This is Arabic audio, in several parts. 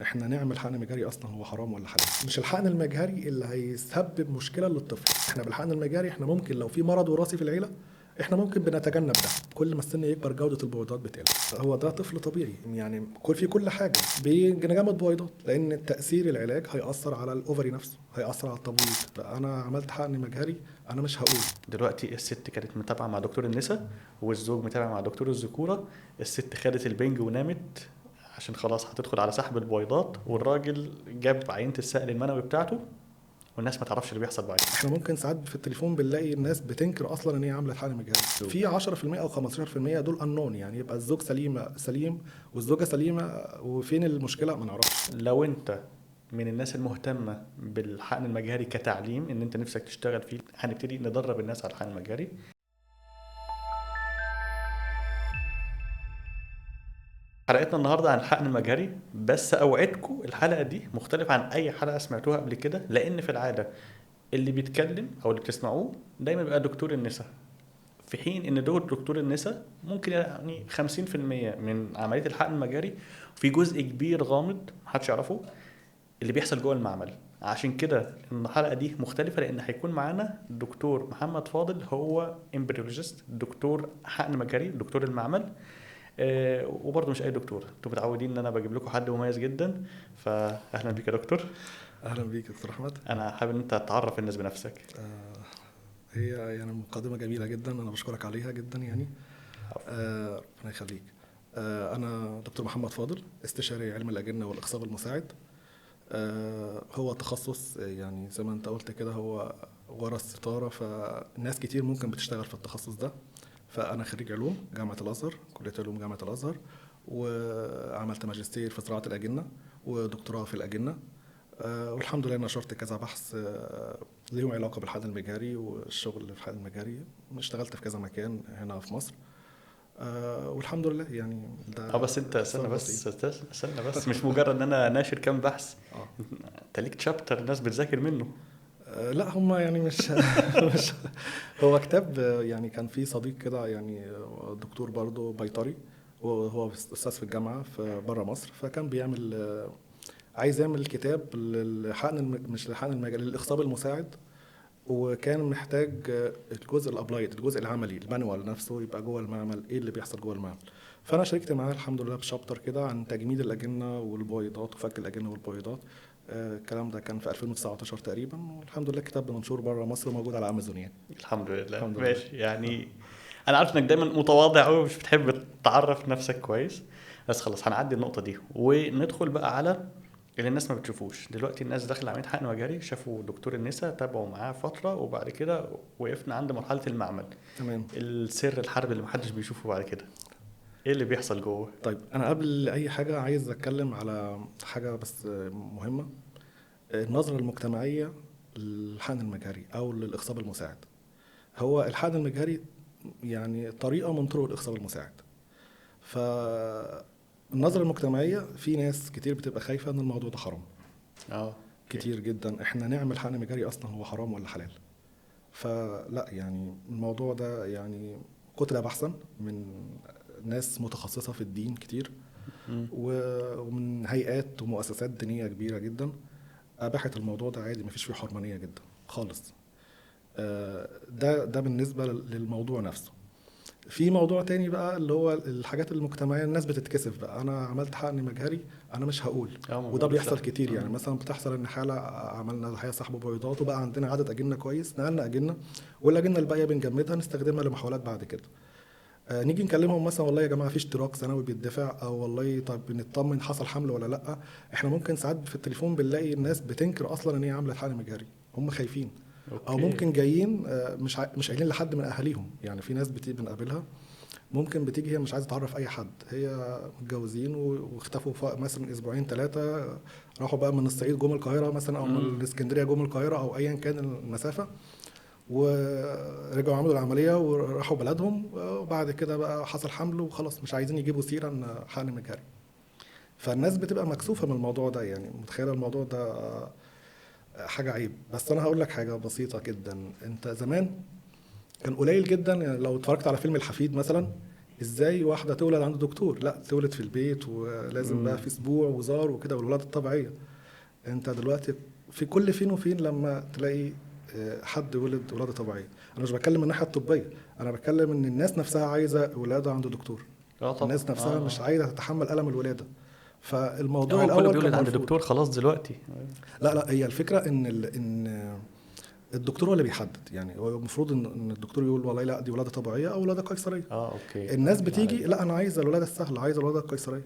احنا نعمل حقن مجهري اصلا هو حرام ولا حلال؟ مش الحقن المجهري اللي هيسبب مشكله للطفل. احنا بالحقن المجهري احنا ممكن لو في مرض وراثي في العيله احنا ممكن بنتجنب ده. كل ما السن يكبر جوده البويضات بتقل. هو ده طفل طبيعي يعني في كل حاجه بنجمد بويضات، لان تاثير العلاج هياثر على الاوفري نفسه، هياثر على التبويض. فانا عملت حقن مجهري انا مش هقول. دلوقتي الست كانت متابعه مع دكتور النساء والزوج متابع مع دكتور الذكوره، الست خدت البنج ونامت عشان خلاص هتدخل على سحب البويضات، والراجل جاب عينه السائل المنوي بتاعته والناس ما تعرفش اللي بيحصل بعدين. احنا ممكن ساعات في التليفون بنلاقي الناس بتنكر اصلا ان هي عملت حقن مجهري. في 10% او 15% دول انون، يعني يبقى الزوج سليم والزوجه سليمه، وفين المشكله ما نعرفش. لو انت من الناس المهتمه بالحقن المجهري كتعليم ان انت نفسك تشتغل فيه، هنبتدي ندرب الناس على الحقن المجهري. حلقتنا النهارده عن الحقن المجهري، بس اوعدكم الحلقه دي مختلفه عن اي حلقه سمعتوها قبل كده، لان في العاده اللي بيتكلم او اللي بتسمعوه دايما بيبقى دكتور النساء، في حين ان دور دكتور النساء ممكن يعني 50% من عمليه الحقن المجهري، وفي جزء كبير غامض محدش يعرفه اللي بيحصل جوه المعمل. عشان كده الحلقه دي مختلفه، لان هيكون معانا دكتور محمد فاضل، هو امبريولوجيست، دكتور حقن مجهري، دكتور المعمل. وبرضه مش اي دكتور، انتوا متعودين ان انا بجيب لكم حد مميز جدا، فاهلا بيك يا دكتور. اهلا بيك يا دكتور احمد. انا حابب ان انت تعرف الناس بنفسك. هي يعني مقدمه جميله جدا، انا بشكرك عليها جدا يعني. ربنا يخليك. انا دكتور محمد فاضل، استشاري علم الاجنه والاخصاب المساعد. هو تخصص يعني زي ما انت قلت كده، هو ورا الستاره، فناس كتير ممكن بتشتغل في التخصص ده. فانا خريج علوم جامعه الازهر، كليه علوم جامعه الازهر، وعملت ماجستير في زراعه الاجنه ودكتوراه في الاجنه. والحمد لله نشرت كذا بحث ليهم علاقه بالحقن المجهري والشغل في الحقن المجهري. اشتغلت في كذا مكان هنا في مصر. والحمد لله يعني ده. بس انت استنى بس مش مجرد ان انا ناشر كام بحث، انت ليك تشابتر الناس بتذاكر منه. لا هم يعني مش مش هو كتاب يعني. كان في صديق كده يعني دكتور برضه بيطري، وهو استاذ في الجامعه في بره مصر، فكان بيعمل عايز يعمل كتاب للحقن مش للحقن المجهري، للاخصاب المساعد. وكان محتاج الجزء الابلايد، الجزء العملي، المانوال نفسه يبقى جوه المعمل، ايه اللي بيحصل جوه المعمل. فانا شاركت معاه الحمد لله بشابتر كده عن تجميد الاجنه والبويضات وفك الاجنه والبويضات. الكلام ده كان في 2019 تقريبا، والحمد لله الكتاب ده منشور بره مصر وموجود على امازون يعني. الحمد لله. الحمد لله. ماشي يعني. انا عارف انك دايما متواضع قوي، مش بتحب تعرف نفسك كويس، بس خلاص هنعدي النقطه دي وندخل بقى على اللي الناس ما بتشوفوش. دلوقتي الناس داخله عمليه حقن مجهري، شافوا دكتور النساء، تابعوا معاه فتره، وبعد كده وقفنا عند مرحله المعمل. تمام. السر الحرب اللي محدش بيشوفه بعد كده، ايه اللي بيحصل جوه؟ طيب انا قبل اي حاجه عايز اتكلم على حاجه بس مهمه. النظره المجتمعيه للحقن المجهري او للاخصاب المساعد. هو الحقن المجهري يعني طريقه من طرق الاخصاب المساعد. فالنظره المجتمعيه في ناس كتير بتبقى خايفه ان الموضوع ده حرام. كتير جدا احنا نعمل حقن مجهري اصلا هو حرام ولا حلال؟ فلا يعني الموضوع ده يعني كتله بحثا من ناس متخصصه في الدين كتير، ومن هيئات ومؤسسات دينيه كبيره جدا اباحت الموضوع ده عادي، مفيش فيه حرمانيه جدا خالص. ده بالنسبه للموضوع نفسه. في موضوع تاني بقى اللي هو الحاجات المجتمعيه، الناس بتتكسف بقى، انا عملت حقن مجهري انا مش هقول. وده بيحصل كتير يعني. مثلا بتحصل ان حاله عملنا الحقيقه سحب بيضات وبقى عندنا عدد اجنه كويس، نقلنا اجنه والاجنه الباقيه بنجمدها نستخدمها لمحاولات بعد كده. نيجي نكلمهم مثلا والله يا جماعه في اشتراك سنوي بيدفع، او والله طب بنطمن حصل حمل ولا لا. احنا ممكن ساعات في التليفون بنلاقي الناس بتنكر اصلا ان هي عملت حقن مجهري، هم خايفين. او ممكن جايين مش قايلين لحد من اهاليهم. يعني في ناس بتيجي بنقابلها ممكن بتيجي هي مش عايزه تعرف اي حد، هي متجوزين واختفوا مثلا اسبوعين ثلاثه، راحوا بقى من الصعيد جم القاهره مثلا، او من الاسكندريه جم القاهره، او ايا كان المسافه، ورجعوا عملوا العمليه وراحوا بلدهم، وبعد كده بقى حصل حمل وخلاص مش عايزين يجيبوا سيره ان حقن مجهري. فالناس بتبقى مكسوفه من الموضوع ده، يعني متخيله الموضوع ده حاجه عيب. بس انا هقول لك حاجه بسيطه جدا. انت زمان كان قليل جدا يعني لو اتفرجت على فيلم الحفيد مثلا، ازاي واحده تولد عند دكتور؟ لا، تولد في البيت ولازم بقى في اسبوع وزار وكده، والولاده الطبيعيه. انت دلوقتي في كل فين وفين لما تلاقي حد ولد ولاده طبيعيه. انا مش بتكلم من الناحيه الطبيه، انا بتكلم ان الناس نفسها عايزه ولاده عند دكتور. طبعا. الناس نفسها مش عايزه تتحمل الم الولاده. فالموضوع كله الاول بيولد كان عند مرفوض. دكتور خلاص دلوقتي. لا، هي الفكره ان الدكتور هو اللي بيحدد. يعني هو المفروض ان الدكتور يقول والله لا دي ولاده طبيعيه او ولاده قيصريه. اوكي. الناس بتيجي لا انا عايز الولاده السهله، عايز الولاده القيصريه.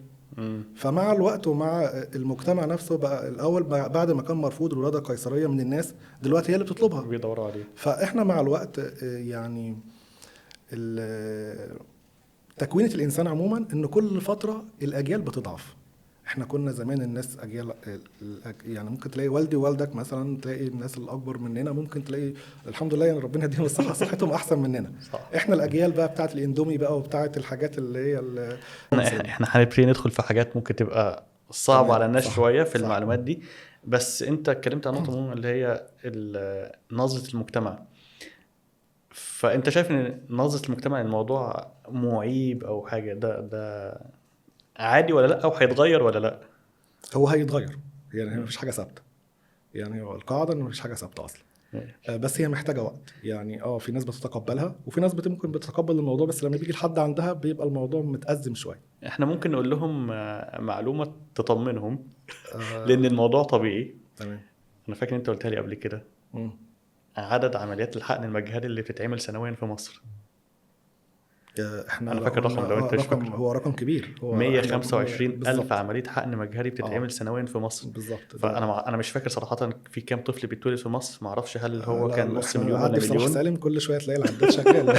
فمع الوقت ومع المجتمع نفسه بقى الاول بعد ما كان مرفوض الولاده القيصريه من الناس، دلوقتي هي اللي بتطلبها، بيدوروا عليه. فاحنا مع الوقت يعني تكوينة الانسان عموما ان كل فتره الاجيال بتضعف. احنا كنا زمان الناس اجيال، يعني ممكن تلاقي والدي ووالدك مثلا، تلاقي الناس الاكبر مننا ممكن تلاقي الحمد لله يعني ربنا يديهم الصحه صحتهم احسن مننا. صح. احنا الاجيال بقى بتاعت الاندومي بقى وبتاعت الحاجات اللي هي احنا هنبتدي ندخل في حاجات ممكن تبقى صعبة على الناس شوية في المعلومات دي. بس انت اتكلمت عن نقطة مهمة اللي هي نظرة المجتمع. فانت شايف ان نظرة المجتمع الموضوع معيب او حاجة، ده عادي ولا لا، او هيتغير ولا لا؟ هو هيتغير، يعني مفيش حاجه ثابته. يعني هو القاعده ان مفيش حاجه ثابته اصلا. بس هي محتاجه وقت. يعني في ناس بتتقبلها وفي ناس ممكن بتتقبل الموضوع، بس لما بيجي لحد عندها بيبقى الموضوع متأزم شويه. احنا ممكن نقول لهم معلومة تطمنهم لان الموضوع طبيعي. تمام. انا فاكر انت قلتها لي قبل كده عدد عمليات الحقن المجهري اللي بتتعمل سنويا في مصر. احنا انا فاكر رقم لو انت مش فاكر. هو رقم كبير. هو 125 ألف عملية حقن مجهري بتتعمل سنويا في مصر. بالظبط. فانا مش فاكر صراحة في كام طفل بيتولد في مصر، ما اعرفش هل هو كان نص مليون ولا مليون. سالم كل شويه تلاقي العداد شغال.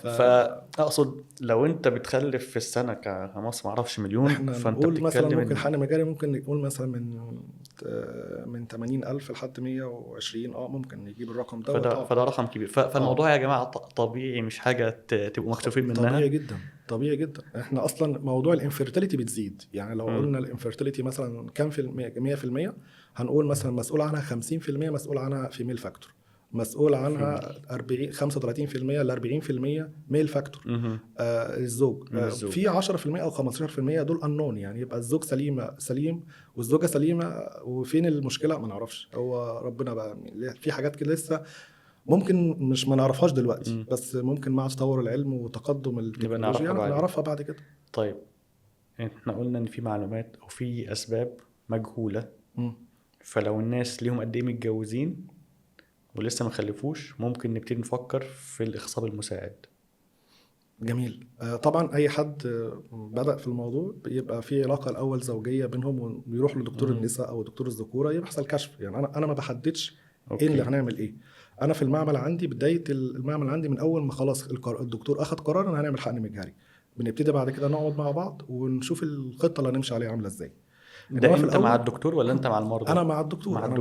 فاقصد لو انت بتخلف في السنة كمصر ما اعرفش مليون، فانت نقول مثلا ممكن حقن مجهري ممكن نقول مثلا من 80,000 لحد 120. ممكن يجيب الرقم ده. فده رقم كبير. فالموضوع يا جماعة طبيعي، مش حاجة تبقوا مكتوفين منها. طبيعي جدا. احنا اصلا موضوع الانفيرتيليتي بتزيد. يعني لو قلنا الانفيرتيليتي مثلا كام في المية 100%، هنقول مثلا مسؤول عنها 50% مسؤول عنها فيميل فاكتور، مسؤول عنها 35% ل 40% ميل فاكتور. الزوج في 10% او 15% دول انون. يعني يبقى الزوج سليم والزوجه سليمه، وفين المشكله ما نعرفش. هو ربنا بقى في حاجات كده لسه ممكن مش ما نعرفهاش دلوقتي، بس ممكن مع تطور العلم وتقدم التكنولوجيا نعرفها بعد كده. طيب احنا قلنا ان في معلومات او في اسباب مجهوله. فلو الناس ليهم قد ايه متجوزين ولسه ما خلفوش، ممكن نبتدي نفكر في الاخصاب المساعد. جميل. طبعا اي حد بدأ في الموضوع بيبقى في علاقه الاول زوجيه بينهم، ويروح لدكتور النساء او دكتور الذكوره يحصل كشف. يعني انا ما بحددش ايه اللي هنعمل ايه. انا في المعمل عندي بدايه المعمل عندي من اول ما خلاص الدكتور اخذ قرار ان هنعمل حقن مجهري، بنبتدي بعد كده نقعد مع بعض ونشوف الخطه اللي هنمشي عليها عامله ازاي. ده انت مع الدكتور ولا انت مع المرضى؟ انا مع الدكتور. انا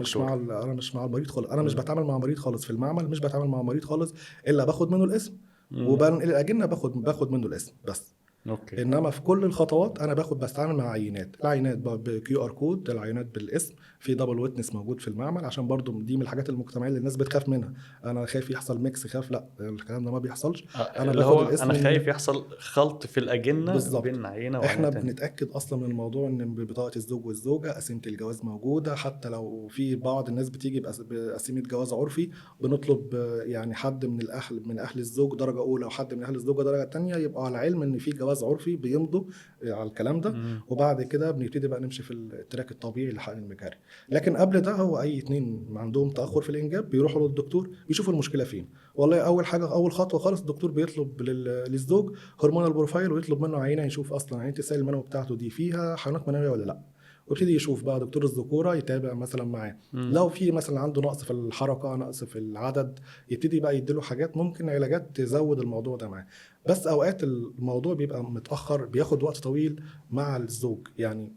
مش مع المريض خالص. انا مش بتعامل مع مريض خالص في المعمل. مش بتعامل مع مريض خالص الا باخد منه الاسم وبنقل الاجنه باخد منه الاسم بس. أوكي. انما في كل الخطوات انا بستعامل مع عينات. العينات بكيو ار كود، العينات بالاسم، في دبل ويتنس موجود في المعمل، عشان برضو دي من الحاجات المجتمعيه اللي الناس بتخاف منها. انا خايف يحصل ميكس، خاف لا الكلام ده ما بيحصلش. انا باخد الاسم. انا خايف يحصل خلط في الاجنه بين عينه وعينه. احنا بنتاكد اصلا من الموضوع ان ببطاقه الزوج والزوجه قسيمه الجواز موجوده. حتى لو في بعض الناس بتيجي بقسيمه جواز عرفي، بنطلب يعني حد من اهل الزوج درجه اولى وحد من اهل الزوجه درجه ثانيه يبقى على علم ان في جواز عرفي، بيمضوا على الكلام ده. وبعد كده بنبتدي بقى نمشي في التراك الطبيعي لحقن المجهري. لكن قبل ده هو اي اتنين عندهم تاخر في الانجاب بيروحوا للدكتور يشوفوا المشكله فين. والله اول خطوه خالص الدكتور بيطلب للزوج هرمونال بروفايل، ويطلب منه عينه يشوف اصلا عينه السائل المنوي بتاعته دي فيها حيوانات منويه ولا لا، ويبتدي يشوف بقى دكتور الذكوره يتابع مثلا معاه. لو في مثلا عنده نقص في الحركه، نقص في العدد، يبتدي بقى يديله حاجات ممكن علاجات تزود الموضوع ده معاه. بس اوقات الموضوع بيبقى متاخر، بياخد وقت طويل مع الزوج. يعني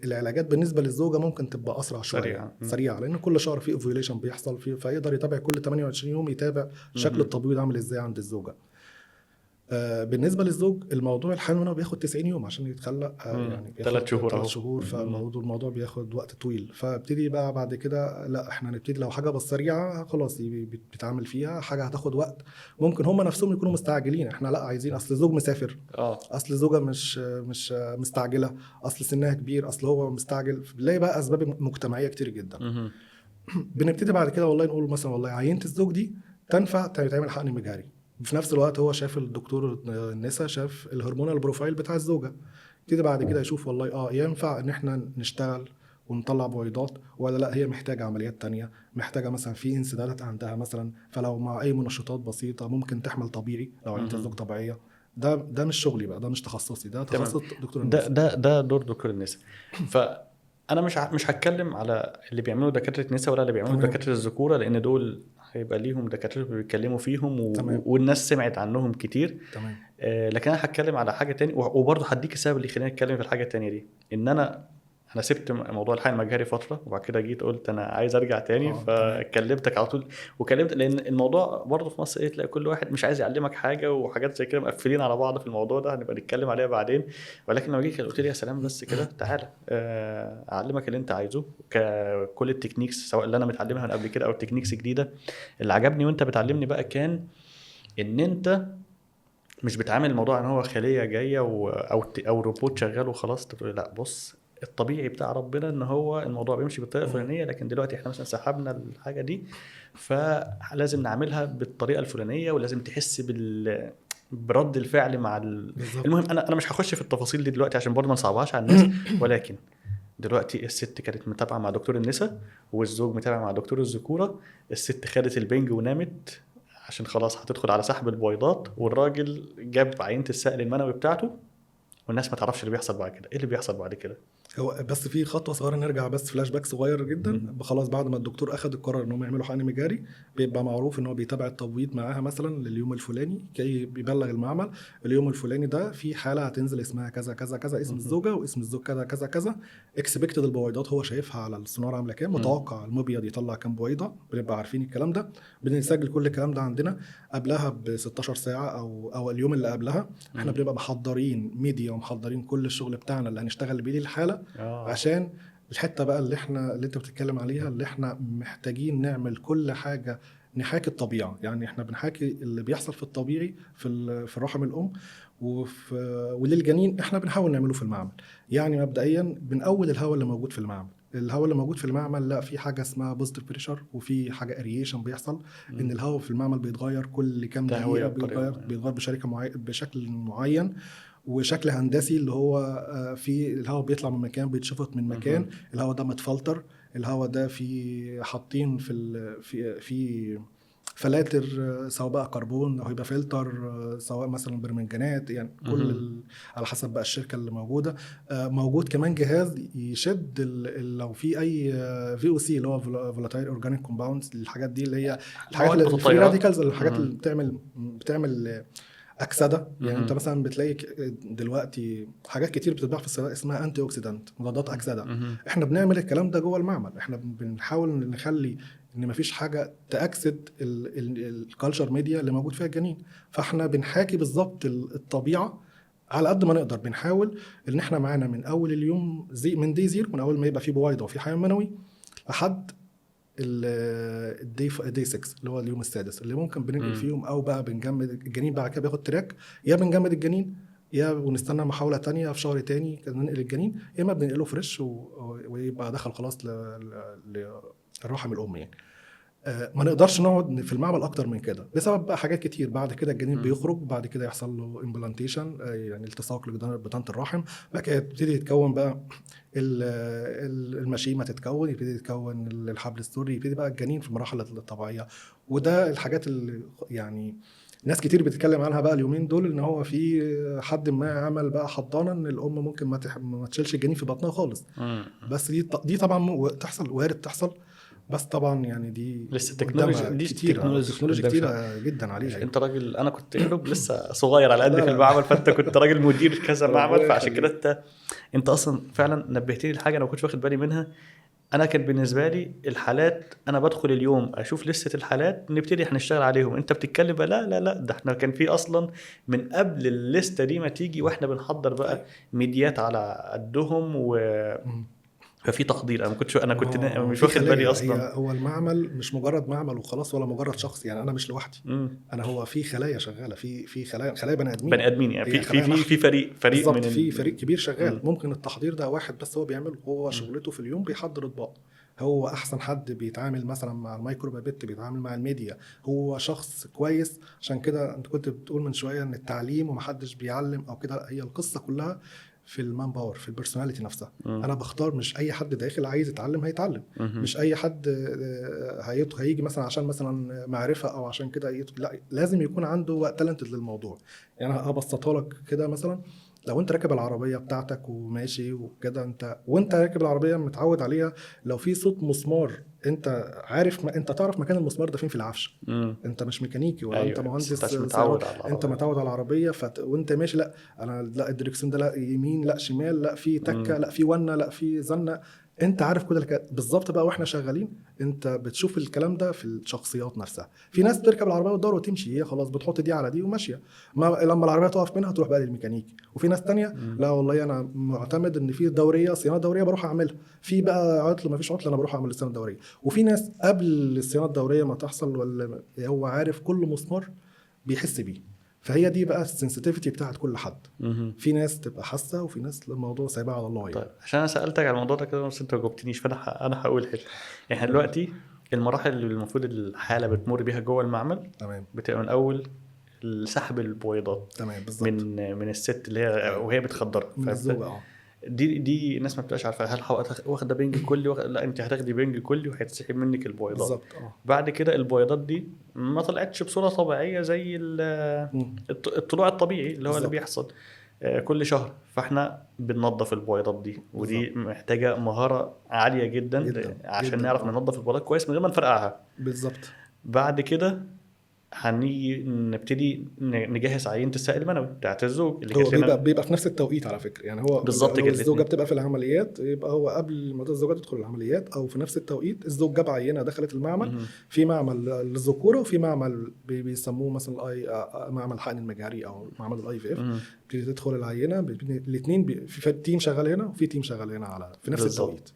العلاجات بالنسبه للزوجه ممكن تبقى اسرع شويه، سريعه، لان كل شهر في اوفيوليشن بيحصل فيه، فيقدر يتابع كل 28 يوم يتابع شكل التبويض عامل ازاي عند الزوجه. بالنسبه للزوج الموضوع الحمل منه بياخد 90 يوم عشان يتخلق، يعني 3 شهور 3 شهور. فالموضوع بياخد وقت طويل. فابتدي بقى بعد كده لا احنا نبتدي لو حاجه بس سريعه خلاص بتتعامل فيها، حاجه هتاخد وقت ممكن هم نفسهم يكونوا مستعجلين، احنا لا عايزين اصل الزوج مسافر، اصل الزوجه مش مستعجله، اصل سنها كبير، اصل هو مستعجل. بنلاقي بقى اسباب مجتمعيه كتير جدا. بنبتدي بعد كده والله نقول مثلا والله عينه الزوج دي تنفع تعمل حقن مجهري. في نفس الوقت هو شاف الدكتور النساء شاف الهرمونال بروفايل بتاع الزوجه، يبتدي بعد كده يشوف والله ينفع ان احنا نشتغل ونطلع بويضات ولا لا، هي محتاجه عمليات تانية، محتاجه مثلا في انسدادات عندها مثلا، فلو مع اي منشطات بسيطه ممكن تحمل طبيعي لو عينه الزوج طبيعيه. ده مش شغلي بقى، ده مش تخصصي، ده تخصص دكتور النساء. ده دور دكتور النساء. فانا مش هتكلم على اللي بيعملوا دكاتره النساء ولا اللي بيعملوا دكاتره الذكوره، لان دول هيبقى ليهم دكاتره بيتكلموا فيهم والناس سمعت عنهم كتير. تمام. لكن انا هتكلم على حاجه تاني، وبرضه هديك السبب اللي خلاني اتكلم في الحاجه التانيه دي. ان انا سبت موضوع الحقن المجهري فتره، وبعد كده جيت قلت انا عايز ارجع تاني. فكلمتك على طول، وكلمت لان الموضوع برضه في مصر تلاقي كل واحد مش عايز يعلمك حاجه، وحاجات زي كده مقفلين على بعض في الموضوع ده، هنبقى نتكلم عليها بعدين. ولكن لما جيت قلت لي يا سلام بس كده تعالى اعلمك اللي انت عايزه، كل التكنيكس سواء اللي انا متعلمها من قبل كده او التكنيكس جديده. اللي عجبني وانت بتعلمني بقى كان ان انت مش بتعامل الموضوع ان هو خليه جايه او روبوت شغال وخلاص. تقول لا بص، الطبيعي بتاع ربنا ان هو الموضوع بيمشي بالطريقه الفلانيه، لكن دلوقتي احنا مثلا سحبنا الحاجه دي فلازم نعملها بالطريقه الفلانيه، ولازم تحس برد الفعل مع المهم انا مش هخش في التفاصيل دي دلوقتي عشان برضه ما نصعبهاش على الناس. ولكن دلوقتي الست كانت متابعه مع دكتور النساء والزوج متابع مع دكتور الذكوره. الست خدت البنج ونامت عشان خلاص هتدخل على سحب البويضات، والراجل جاب عينة السائل المنوي بتاعته، والناس ما تعرفش اللي بيحصل بعد كده. ايه اللي بيحصل بعد كده؟ هو بس في خطوه صغيره نرجع، بس فلاش باك صغير جدا. خلاص بعد ما الدكتور اخذ القرار ان هم يعملوا حقن مجاري، بيبقى معروف ان هو بيتابع التبويض معاها مثلا لليوم الفلاني، كي بيبلغ المعمل اليوم الفلاني ده في حاله هتنزل اسمها كذا كذا كذا، اسم الزوجه واسم الزوج كذا كذا كذا، اكسبكتد البويضات هو شايفها على السونار عامله كام، متوقع المبيض يطلع كام بويضه، بنبقى عارفين الكلام ده. بنسجل كل الكلام ده عندنا قبلها ب 16 ساعه او اليوم اللي قبلها. احنا بنبقى محضرين ميديا ومحضرين كل الشغل بتاعنا اللي هنشتغل بيه الحاله، عشان الحته بقى اللي انت بتتكلم عليها، اللي احنا محتاجين نعمل كل حاجه نحاكي الطبيعه. يعني احنا بنحاكي اللي بيحصل في الطبيعي في رحم الام وللجنين، احنا بنحاول نعمله في المعمل. يعني مبدئيا بنقول الهواء اللي موجود في المعمل. الهواء اللي موجود في المعمل لا، في حاجه اسمها بوزيتيف بريشر، وفي حاجه اريشن بيحصل، ان الهواء في المعمل بيتغير كل كام دقيقه، بيتغير بشكل معين وشكل هندسي، اللي هو في الهواء بيطلع من مكان بيتشفط من مكان. الهواء ده متفلتر، الهواء ده في حاطين في فلاتر، سواء بقى كربون او هيبقى فلتر، سواء مثلا برمنجانات، يعني كل على حسب بقى الشركه اللي موجوده. موجود كمان جهاز يشد لو في اي في او سي اللي هو فولاتايل اورجانيك كومباوندز، الحاجات دي اللي هي الحاجات الفري راديكالز، الحاجات اللي بتعمل أكسدة. يعني انت مثلا بتلاقي دلوقتي حاجات كتير بتتباع في الصيدليات اسمها انتي اوكسيدانت، مضادات أكسدة. احنا بنعمل الكلام ده جوه المعمل، احنا بنحاول نخلي ان مفيش حاجه تاكسد الكالتشر ميديا اللي موجود فيها الجنين. فاحنا بنحاكي بالظبط الطبيعه على قد ما نقدر. بنحاول ان احنا معانا من اول اليوم من دي زيرو، من اول ما يبقى فيه بويضه وفي حيوان منوي لحد الدي 6 اللي هو اليوم السادس، اللي ممكن بننقل فيهم او بقى بنجمد الجنين. بعد كده بياخد تراك، يا بنجمد الجنين يا ونستنى محاولة تانية في شهر تاني كده ننقل الجنين، يا اما بننقله فريش ويبقى دخل خلاص للرحم الام. يعني ما نقدرش نقعد في المعمل اكتر من كده بسبب بقى حاجات كتير. بعد كده الجنين بيخرج، بعد كده يحصل له امبلانتيشن، يعني التصاق لبطانه الرحم، بعد كده يبتدي يتكون بقى المشيمه، تتكون يبتدي يتكون الحبل السري، يبتدي بقى الجنين في المراحل الطبيعيه. وده الحاجات اللي يعني ناس كتير بتتكلم عنها بقى اليومين دول، ان هو في حد ما عمل بقى حضانه ان الام ممكن ما تشيلش الجنين في بطنها خالص. بس دي طبعا تحصل، وارد تحصل، بس طبعا يعني دي لسه التكنولوجيا دي تكنولوجيا كتيرة جدا عليها. انت راجل، انا كنت لسه صغير على قد في المعمل، فانت كنت راجل مدير كذا معمل، فعشان كده انت اصلا فعلا نبهتني لحاجه انا ما كنتش واخد بالي منها. انا كان بالنسبه لي الحالات، انا بدخل اليوم اشوف لستة الحالات نبتدي هنشتغل عليهم. انت بتتكلم بقى لا لا لا، ده احنا كان في اصلا من قبل الليسته دي ما تيجي واحنا بنحضر بقى ميديات على قدهم مم. ففي تحضير. انا كنت مش في واخد بالي خلايا، اصلا. هو المعمل مش مجرد معمل وخلاص ولا مجرد شخص، يعني انا مش لوحدي، امم انا هو في خلايا شغاله، في خلايا بني ادمين، بني ادمين يعني، هي في في خلايا في محل. في فريق بالظبط، من في فريق كبير شغال. امم ممكن التحضير ده واحد بس هو بيعمله، هو امم شغلته في اليوم بيحضر اطباق. هو احسن حد بيتعامل مثلا مع المايكرو بابيت، بيتعامل مع الميديا، هو شخص كويس. عشان كده انت كنت بتقول من شويه ان التعليم ومحدش بيعلم او كده، هي القصه كلها في المان باور، في البرسوناليتي نفسها. انا بختار، مش اي حد داخل عايز يتعلم هيتعلم، امم مش اي حد هيجي مثلا عشان مثلا معرفه او عشان كده لا، لازم يكون عنده تالنت للموضوع. يعني هبسطها لك كده مثلا، لو انت راكب العربيه بتاعتك وماشي وكده، وانت راكب العربيه متعود عليها، لو في صوت مسمار انت عارف، ما انت تعرف مكان المسمار ده فين في العفش. امم انت مش ميكانيكي ولا انت ايوه، بس مهندس انت مش سيارات، متعود على انت العربيه. متعود على العربيه وانت ماشي، لا انا لا الدركسيون ده لا يمين لا شمال، لا في تكه لا في ونه لا في زنه، انت عارف كل بالظبط بقى. واحنا شغالين انت بتشوف الكلام ده في الشخصيات نفسها. في ناس بتركب العربيه وتدور وتمشي، هي خلاص بتحط دي على دي وماشيه، ما لما العربيه تقف منها تروح بقى للميكانيكي. وفي ناس تانية مم. لا والله انا معتمد ان في دوريه، صيانه دوريه بروح اعملها، في بقى عطل ما فيش عطل انا بروح اعمل الصيانه الدوريه. وفي ناس قبل الصيانه الدوريه ما تحصل، ولا هو عارف كل مسمار بيحس بيه. فهي دي بقى السنسيتيفيتي بتاعت كل حد. مم. في ناس تبقى حاسه وفي ناس الموضوع سايبها على الله يعني. طيب عشان انا سالتك على الموضوع ده كده بس انت ما جاوبتنيش، فانا انا هقول حته. احنا دلوقتي المراحل اللي المفروض الحاله بتمر بيها جوه المعمل تمام بتبقى من اول سحب البويضات تمام بالظبط. من الست اللي هي أيوة. وهي بتخدرها. من الزوجه دي الناس ما بتبقاش عارفه هل واخده بنج كلي لا انت هتاخدي بنج كلي وهيتسحب منك البويضات. بالظبط بعد كده البويضات دي ما طلعتش بصوره طبيعيه زي الطلوع الطبيعي اللي هو اللي بالظبط بيحصل كل شهر. فاحنا بننظف البويضات دي، ودي بالظبط محتاجه مهاره عاليه جدا جدا عشان جدا نعرف ننظف البويضات كويس من غير ما نفرقعها. بالظبط. بعد كده هنيجي نبتدي نجهز عينة السائل المنوي بتاعت الزوج اللي هو كانت لنا. بيبقى في نفس التوقيت على فكره، يعني هو بالظبط لو كده الزوجه الاثنين. بتبقى في العمليات يبقى هو قبل ما الزوجه تدخل العمليات، او في نفس التوقيت الزوج جاب عينه دخلت المعمل. في معمل للذكوره وفي معمل بيسموه مثلا معمل حقن المجهري او معمل الاي في اف. بتدخل العينه الاثنين في تيم شغال هنا وفي تيم شغال هنا على في نفس التوقيت.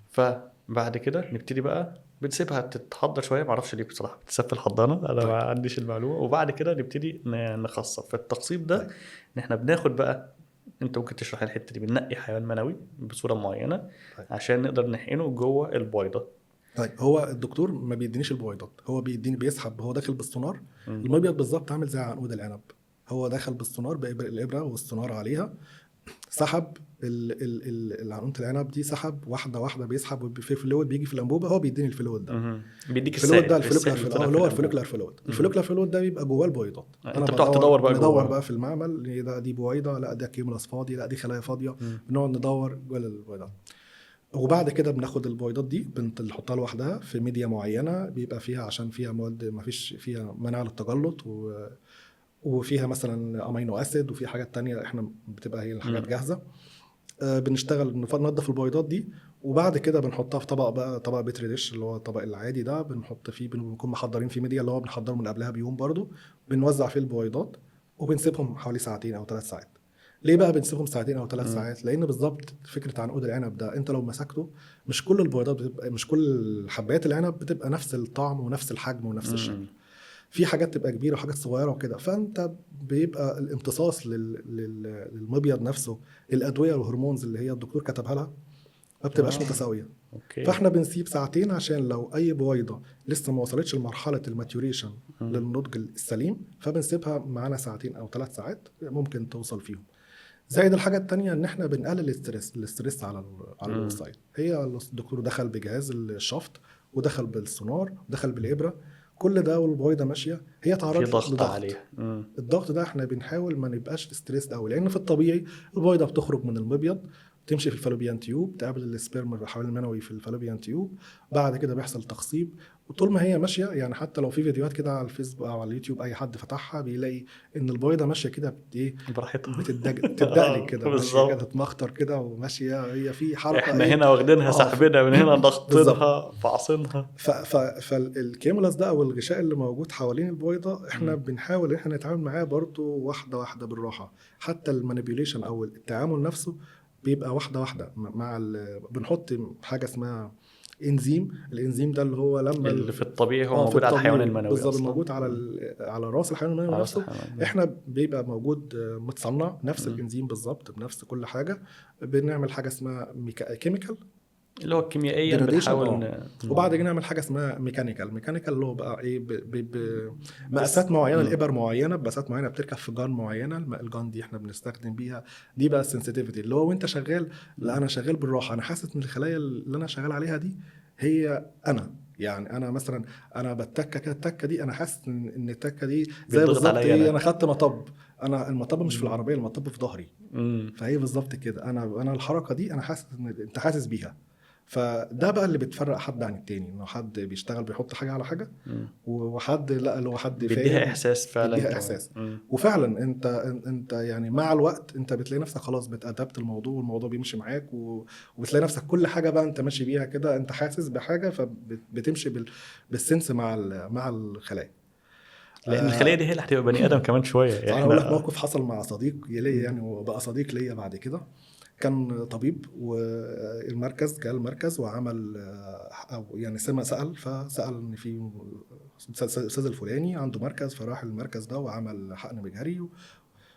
فبعد كده نبتدي بقى بنسيبها تتحضر شويه، معرفش ليه بصراحه بتساب في الحضانه، انا طيب. ما عنديش المعلومه. وبعد كده نبتدي نخصب في التخصيب ده. طيب. ان احنا بناخد بقى، انت ممكن تشرح الحته دي، بننقي حيوان منوي بصوره معينه طيب. عشان نقدر نحقنه جوه البويضه. طيب هو الدكتور ما بيدينيش البويضات، هو بيديني بيسحب، هو داخل بالسونار. المبيض بالظبط عامل زي عنقود العنب، هو داخل بالسونار بالابره والسونار عليها، سحب العنقود العنب دي، سحب واحده واحده، بيسحب في فلويد بيجي في الانبوبه، هو بيديني الفلويد ده. بيديك الفلويد ده السائل اللي طلع في اللي هو الانبوب. الفوليكولار فلويد. الفوليكولار فلويد ده بيبقى جواه البويضات. انا انت بتقعد تدور بقى ندور جوه. بقى في المعمل، ده دي بويضه، لا ده كيمولاس فاضي، لا دي خلايا فاضيه، بنقعد ندور جوه البويضات. وبعد كده بناخد البويضات دي بنحطها لوحدها في ميديا معينه بيبقى فيها، عشان فيها مواد ما فيش فيها منع للتجلط، وفيها مثلا امينو اسيد وفي حاجات تانية احنا بتبقى هي الحاجات جاهزه. بنشتغل ننضف البويضات دي، وبعد كده بنحطها في طبق بقى، طبق بيتري ديش اللي هو الطبق العادي ده، بنحط فيه، بنكون محضرين فيه ميديا اللي هو بنحضره من قبلها بيوم برضو، بنوزع فيه البويضات وبنسيبهم حوالي ساعتين او 3 ساعات. ليه بقى بنسيبهم ساعتين او 3 ساعات؟ لان بالظبط فكره عنقود العنب ده انت لو مسكته مش كل البويضات بتبقى، مش كل حبايات العنب بتبقى نفس الطعم ونفس الحجم ونفس الشكل. في حاجات تبقى كبيره وحاجات صغيره وكده، فانت بيبقى الامتصاص للمبيض نفسه، الادويه والهرمونز اللي هي الدكتور كتبها لها ما بتبقاش متساويه. أوكي. فاحنا بنسيب ساعتين عشان لو اي بويضه لسه ما وصلتش لمرحله الماتيوريشن للنضج السليم، فبنسيبها معانا ساعتين او 3 ساعات ممكن توصل فيهم. زائد الحاجه التانية ان احنا بنقلل الاسترس على الوسائل. هي الدكتور دخل بجهاز الشفط ودخل بالسونار ودخل بالابره، كل ده والبويضه ماشيه، هي تعرضت في ضغط لضغط عليها. الضغط ده احنا بنحاول ما نبقاش ستريس قوي، لان في الطبيعي البويضه بتخرج من المبيض تمشي في الفالوبيان تيوب، تقابل السبرم حوالين المنوي في الفالوبيان تيوب، بعد كده بيحصل تخصيب وطول ما هي ماشيه يعني، حتى لو في فيديوهات كده على الفيسبوك او على اليوتيوب اي حد فتحها بيلاقي ان البويضه ماشيه كده ايه، براحتها. بتدقلق كده، ماشيه كده بالظبط. تتمخطر كده وماشيه، هي في حركه احنا ايه. هنا واخدينها اه سحبنا من هنا بالظبط. ضغطينها فعصينها. فالكيمولاس ده او الغشاء اللي موجود حوالين البويضه احنا مم. بنحاول ان احنا نتعامل معاه برضو واحده واحده بالراحه. حتى المانيبيوليشن او التعامل نفسه بيبقى واحده واحده مع بنحط حاجه اسمها انزيم. الانزيم ده اللي هو لما اللي في الطبيعي هو اه في موجود على الحيوان الطبيعي المنوي بالظبط اصلا. موجود على على راس الحيوان المنوي على راس نفسه. الحيوان المنوي. احنا بيبقى موجود متصنع نفس مم. الانزيم بالظبط بنفس كل حاجه. بنعمل حاجه اسمها كيميكال اللي هو كيميائيا جراديشن بنحاول وبعد كده نعمل حاجه اسمها ميكانيكال اللي هو بقى ايه مقاسات معينه، الابر معينه بمقاسات معينه بتركب في جان معينه. الجان دي احنا بنستخدم بيها، دي بقى السنسيتيفيتي اللي هو وانت شغال، لا انا شغال بالراحه، انا حاسس ان الخلايا اللي انا شغال عليها دي هي انا. يعني انا مثلا انا بتكه كده، التكه دي انا حاسس ان التكه دي زي بيضغط بالظبط عليا ايه، انا. انا خدت مطب، انا المطب مش في العربيه، المطب في ظهري. مم. فهي بالظبط كده، انا الحركه دي انا حاسس ان انت حاسس بيها. فده بقى اللي بتفرق حد عن التاني، انه حد بيشتغل بيحط حاجه على حاجه، مم. وحد لا اللي هو حد بيديها فاهم احساس فعلا بيديها كمان. احساس. مم. وفعلا انت يعني مع الوقت انت بتلاقي نفسك خلاص بتأدبت الموضوع، والموضوع بيمشي معاك وبتلاقي نفسك كل حاجه بقى انت ماشي بيها كده، انت حاسس بحاجه فبتمشي بالسنس مع الخلايا. لان الخليه دي هي اللي هتبقى بني ادم كمان شويه انا اقول لك احنا. موقف حصل مع صديق ليا يعني، وبقى صديق ليا بعد كده. كان طبيب والمركز جاء المركز وعمل او يعني فسال ان في الاستاذ الفلاني عنده مركز، فراح المركز ده وعمل حقن مجهري.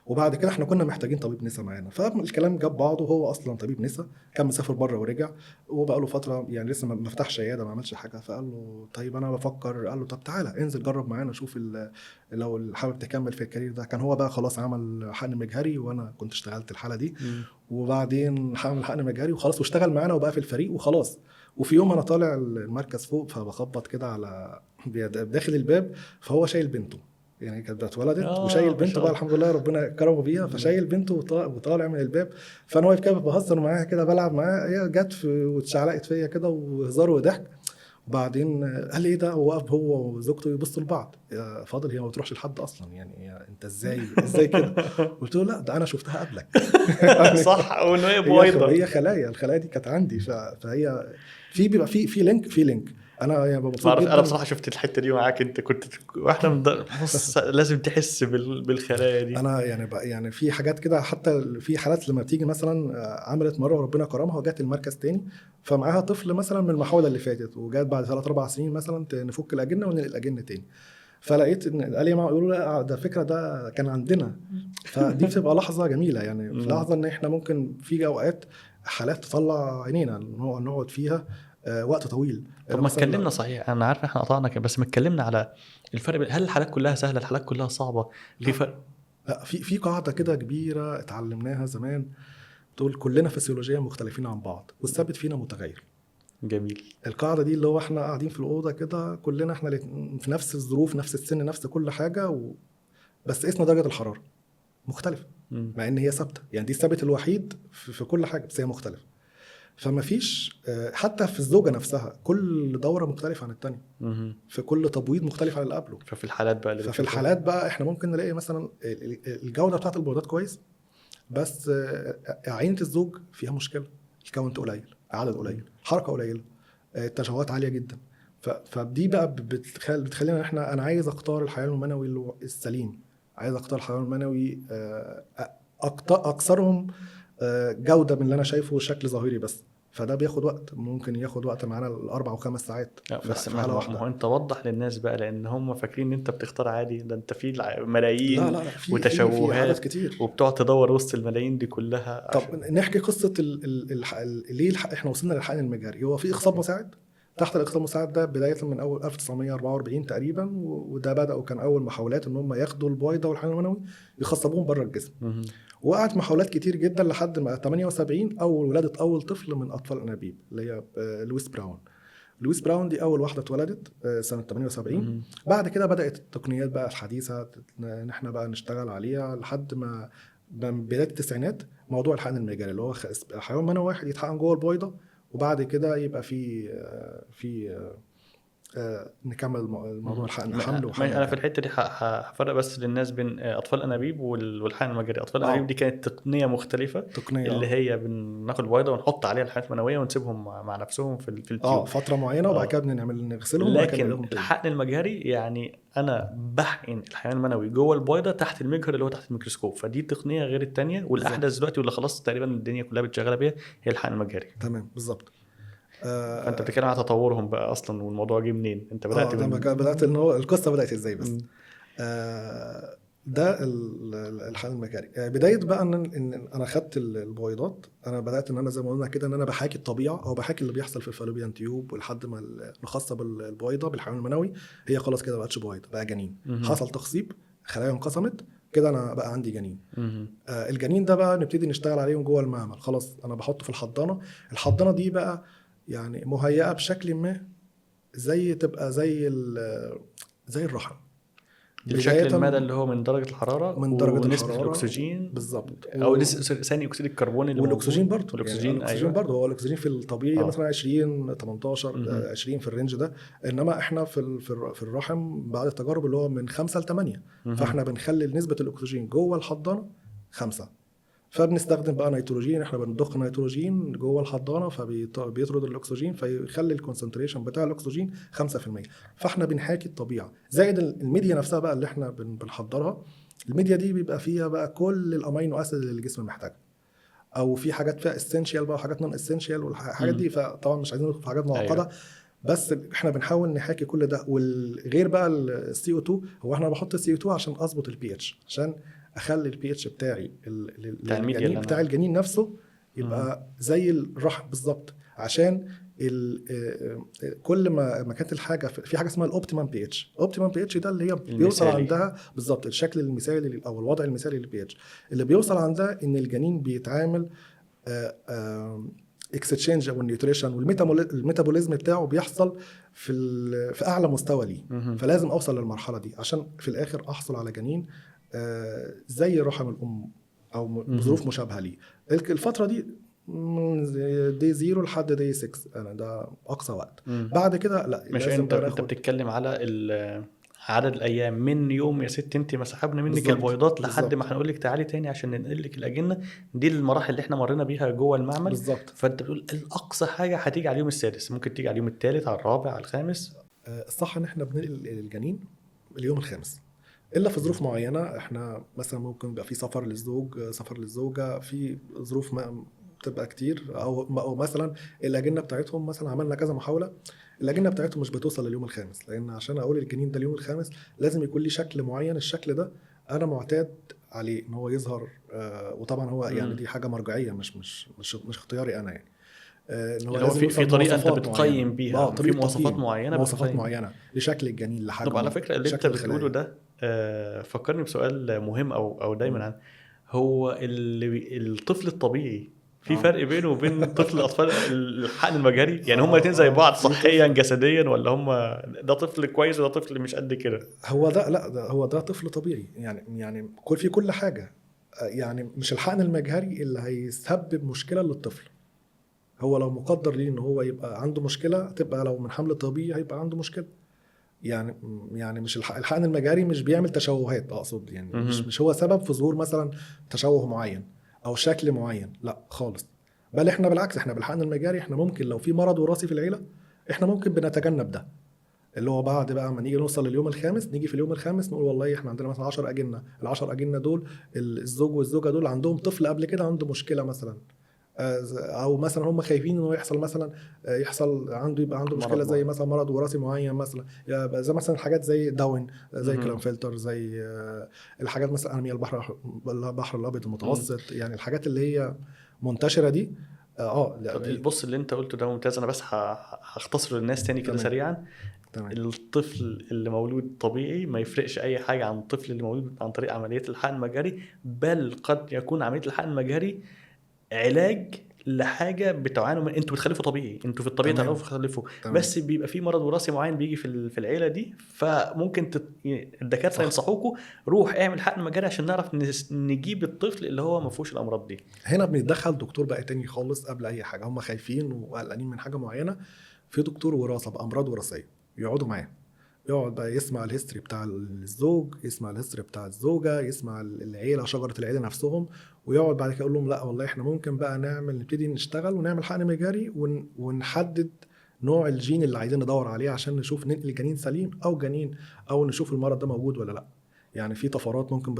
وبعد كده احنا كنا محتاجين طبيب نسا معانا، فالكلام جاب بعضه، هو اصلا طبيب نسا كان مسافر بره ورجع، وبقى له فتره يعني لسه ما فتحش عياده ما عملش حاجه. فقال له طيب انا بفكر، قال له طب تعالى انزل جرب معانا شوف لو حابب تكمل في الكارير ده. كان هو بقى خلاص عمل حقن مجهري وانا كنت اشتغلت الحاله دي، مم. وبعدين عمل حقن مجهري وخلاص واشتغل معانا وبقى في الفريق وخلاص. وفي يوم انا طالع المركز فوق فبخبط كده على داخل الباب، فهو شايل بنته، يعني كانت اتولدت وشايل ما بنته شاء بقى الله. الحمد لله ربنا كرمه بيها، فشايل بنته وطالع من الباب. فانا واقف كده بهزر معاها كده بلعب معاها، هي جت واتشعلقت فيا كده وهزار وضحك. وبعدين قال لي ايه ده، وقف هو وزوجته يبصوا لبعض، يا فاضل هي ما بتروحش لحد اصلا يعني انت ازاي كده. قلت له لا ده انا شفتها قبلك. يعني صح، وانه هي هي بويضه. هي خلايا، الخلايا دي كانت عندي فهي بيبقى في لينك انا يعني ما مبسوط اعرف، انا جدا. بصراحه شفت الحته دي معاك، انت كنت واحده من بص لازم تحس بالخلايا دي. انا يعني بقى يعني في حاجات كده، حتى في حالات لما بتيجي مثلا عملت مره وربنا كرمها وجات المركز تاني، فمعاها طفل مثلا من المحاوله اللي فاتت، وجات بعد 3 4 سنين مثلا نفك الاجنه وننقل الاجنه تاني. فلقيت ان قال لي ما يقولوا لا ده فكره ده كان عندنا. فدي بتبقى لحظه جميله يعني، في مم. لحظه ان احنا ممكن في اوقات حالات تطلع عينينا نقعد فيها وقت طويل طب ما مثلا. اتكلمنا، صحيح انا عارف احنا قطعنا كده، بس ما اتكلمنا على الفرق هل الحالات كلها سهله، الحالات كلها صعبه، في لا فرق؟ لا في قاعده كده كبيره اتعلمناها زمان، تقول كلنا فسيولوجيا مختلفين عن بعض والثابت فينا متغير. جميل. القاعده دي اللي هو احنا قاعدين في الاوضه كده كلنا احنا في نفس الظروف نفس السن نفس كل حاجه بس قسنا درجه الحراره مختلفه، مم. مع ان هي ثابته. يعني دي الثابت الوحيد في كل حاجه، بس هي مختلفه. فما فيش حتى في الزوجه نفسها كل دوره مختلفه عن الثانيه، مم. في كل تبويض مختلف عن اللي قبله. ففي الحالات بقى اللي ففي بتشوفها. الحالات بقى احنا ممكن نلاقي مثلا الجوده بتاعت البويضات كويس، بس عينه الزوج فيها مشكله، الكاونت قليل، عدد قليل، حركه قليله، التشوهات عاليه جدا. فدي بقى بتخلينا انا عايز اختار الحيوان المنوي السليم، عايز اختار الحيوان المنوي اكثرهم جوده من اللي انا شايفه شكل ظاهري بس. فده بياخد وقت، ممكن ياخد وقت معانا 4 و5 ساعات بس في ما حاله ما واحده. هو انت وضح للناس بقى، لان هم فاكرين ان انت بتختار عادي، ده انت في لا ملايين لا لا في عدد وتشوهات، كتير. وبتقعد تدور وسط الملايين دي كلها طب عشان. نحكي قصه ليه احنا وصلنا للحقن المجهري. هو في اخصاب مساعد، تحت الاخصاب المساعد ده بدايه من اول 1944 تقريبا، وده بداوا كان اول محاولات ان هم ياخدوا البويضه والحيوان المنوي يخصبوهم بره الجسم. مهم. وقعت محاولات كتير جدا لحد ما 78 اول ولاده اول طفل من اطفال الانابيب اللي هي لويس براون دي اول واحده اتولدت سنه 78. مهم. بعد كده بدات التقنيات بقى الحديثه ان احنا بقى نشتغل عليها لحد ما بدايه التسعينات موضوع الحقن المجاري اللي هو حيوان منوي واحد يتحقن جوه البويضه، وبعد كده يبقى في نكمل الموضوع الحمل وحمل انا في الحته دي هفرق بس للناس بين اطفال الانابيب والحقن المجاري. اطفال الانابيب دي كانت تقنيه مختلفه، تقنيه اللي هي بناخد البيضه ونحط عليها الحقنات المنويه ونسيبهم مع نفسهم في التيوب فتره معينه، وبعد كده نغسلهم. لكن الحقن المجهري يعني انا بحقن الحيوان المنوي جوه البيضه تحت المجهر اللي هو تحت الميكروسكوب، فدي تقنيه غير الثانيه والاحدث دلوقتي واللي خلاص تقريبا الدنيا كلها بتشغلها بيها هي الحقن المجهري. تمام بالظبط. فانت بتتكلم على تطورهم بقى اصلا، والموضوع جه منين؟ انت بدات بدات ان هو القصه بدات ازاي بس. ده الحقن المجهري. بدايه بقى ان انا خدت البويضات، انا بدات ان انا زي ما قلنا كده ان انا بحاكي الطبيعه او بحاكي اللي بيحصل في الفالوبيان تيوب، ولحد ما الخاصه بالبويضه بالحيوان المنوي هي خلاص كده بقتش بويضه، بقى جنين. حصل تخصيب، خلايا انقسمت كده، انا بقى عندي جنين. الجنين ده بقى نبتدي نشتغل عليهم جوه المعمل. خلاص انا بحطه في الحضانه دي بقى يعني مهيئه بشكل ما زي تبقى زي الرحم، الشكل المدى اللي هو من درجه الحراره ونسبه الاكسجين بالظبط، او ثاني اكسيد الكربون اللي والاكسجين برضه. الاكسجين أيوة. برضه هو الاكسجين في الطبيعي مثلا 20 18 20 في الرينج ده، انما احنا في الرحم بعد التجارب اللي هو من 5 ل 8. فاحنا بنخلي نسبه الاكسجين جوه الحضانه 5، فبنستخدم بقى نيتروجين. احنا بنضخ نيتروجين جوه الحضانه فبيطرد الاكسجين، فيخلي الكونسنتريشن بتاع الاكسجين 5%. فاحنا بنحاكي الطبيعه. زائد الميديا نفسها بقى اللي احنا بنحضرها، الميديا دي بيبقى فيها بقى كل الامينو اسيد اللي الجسم محتاجها، او في حاجات فيها اسينشال بقى وحاجات نون اسينشال والحاجات دي. فطبعا مش عايزين ندخل في حاجات معقده. بس احنا بنحاول نحاكي كل ده. والغير بقى السي او 2، هو احنا بحط السي او 2 عشان اظبط البي اتش، عشان اخلي البي اتش بتاعي الجنين بتاع الجنين نفسه يبقى زي الرحم بالظبط، عشان كل ما كانت الحاجه في حاجه اسمها الاوبتيمم بي اتش. الاوبتيمم بي اتش ده اللي هي بيوصل عندها بالظبط الشكل المثالي او الوضع المثالي للبي اتش اللي بيوصل عندها ان الجنين بيتعامل اكستشينج او النيوتريشن والميتابوليزم بتاعه بيحصل في اعلى مستوى ليه. فلازم اوصل للمرحله دي عشان في الاخر احصل على جنين زي رحم الام او بظروف مشابهه ليه. الفتره دي من دي 0 لحد دي 6 انا ده اقصى وقت. بعد كده لا، مش انت بتتكلم على عدد الايام من يوم يا ست انت ما سحبنا منك البويضات لحد ما هنقول لك تعالي تاني عشان ننقل لك الاجنه. دي المراحل اللي احنا مرينا بيها جوه المعمل بالظبط. فانت بتقول الاقصى حاجه هتيجي على اليوم السادس، ممكن تيجي على اليوم الثالث، على الرابع، على الخامس. الصح ان احنا بننقل الجنين اليوم الخامس، الا في ظروف معينه. احنا مثلا ممكن يبقى في سفر للزوج، سفر للزوجه، في ظروف ما بتبقى كتير، او مثلا الاجنه بتاعتهم مثلا عملنا كذا محاوله الاجنه بتاعتهم مش بتوصل لليوم الخامس، لان عشان اقول الجنين ده اليوم الخامس لازم يكون لي شكل معين. الشكل ده انا معتاد عليه ان هو يظهر، وطبعا هو يعني دي حاجه مرجعيه مش اختياري انا يعني. ان هو لازم في طريقه انت بتقيم بيها، في مواصفات معينه لشكل الجنين لحجمه. طب على فكره اللي انت بتقوله ده فكرني بسؤال مهم او دايما عن هو الطفل الطبيعي في فرق بينه وبين طفل اطفال الحقن المجهري؟ يعني هما الاثنين زي بعض صحيا جسديا، ولا هما ده طفل كويس وده طفل مش قد كده؟ هو ده لا، هو ده طفل طبيعي يعني في كل حاجه. يعني مش الحقن المجهري اللي هيسبب مشكله للطفل. هو لو مقدر ليه ان هو يبقى عنده مشكله، تبقى لو من حمل طبيعي هيبقى عنده مشكله. يعني مش الحقن المجهري مش بيعمل تشوهات، اقصد يعني مش هو سبب في ظهور مثلا تشوه معين او شكل معين، لا خالص. بل احنا بالعكس، احنا بالحقن المجهري احنا ممكن لو في مرض وراثي في العيله احنا ممكن بنتجنب ده، اللي هو بعد بقى ما نيجي نوصل لليوم الخامس، نيجي في اليوم الخامس نقول والله احنا عندنا مثلا 10 اجنه، ال10 اجنه دول الزوج والزوجه دول عندهم طفل قبل كده عنده مشكله مثلا، او مثلا هم خايفين انه يحصل مثلا يبقى عنده مشكله زي مثلا مرض وراثي معين، مثلا زي مثلا حاجات زي داون، زي كلامفيلتر، زي الحاجات مثلا انيميا البحر الابيض المتوسط. يعني الحاجات اللي هي منتشره دي. بص اللي انت قلته ده ممتاز. انا بس هختصر للناس تاني كده سريعا. الطفل اللي مولود طبيعي ما يفرقش اي حاجه عن الطفل اللي مولود عن طريق عمليه الحقن المجهري، بل قد يكون عمليه الحقن المجهري علاج لحاجه بتعانوا من. انتوا بتخلفوا طبيعي، انتوا في الطبيعه تعرفوا تخلفوا، بس بيبقى في مرض وراثي معين بيجي في العيله دي، فممكن الدكاتره ينصحوكوا روح اعمل حقن مجهري عشان نعرف نجيب الطفل اللي هو ما فيهوش الامراض دي. هنا بنتدخل دكتور بقى تاني خالص قبل اي حاجه. هم خايفين وقلقانين من حاجه معينه، في دكتور وراثه بامراض وراثيه يقعدوا معاه، يقعد بقى يسمع الهيستوري بتاع الزوج، يسمع الهيستوري بتاع الزوجه، يسمع العيله، شجره العيله نفسهم، ويقعد بعد كده يقول لهم لا والله احنا ممكن بقى نبتدي نشتغل ونعمل حقن مجاري ونحدد نوع الجين اللي عايزين ندور عليه عشان نشوف ننقل جنين سليم او جنين، او نشوف المرض ده موجود ولا لا. يعني في طفرات ممكن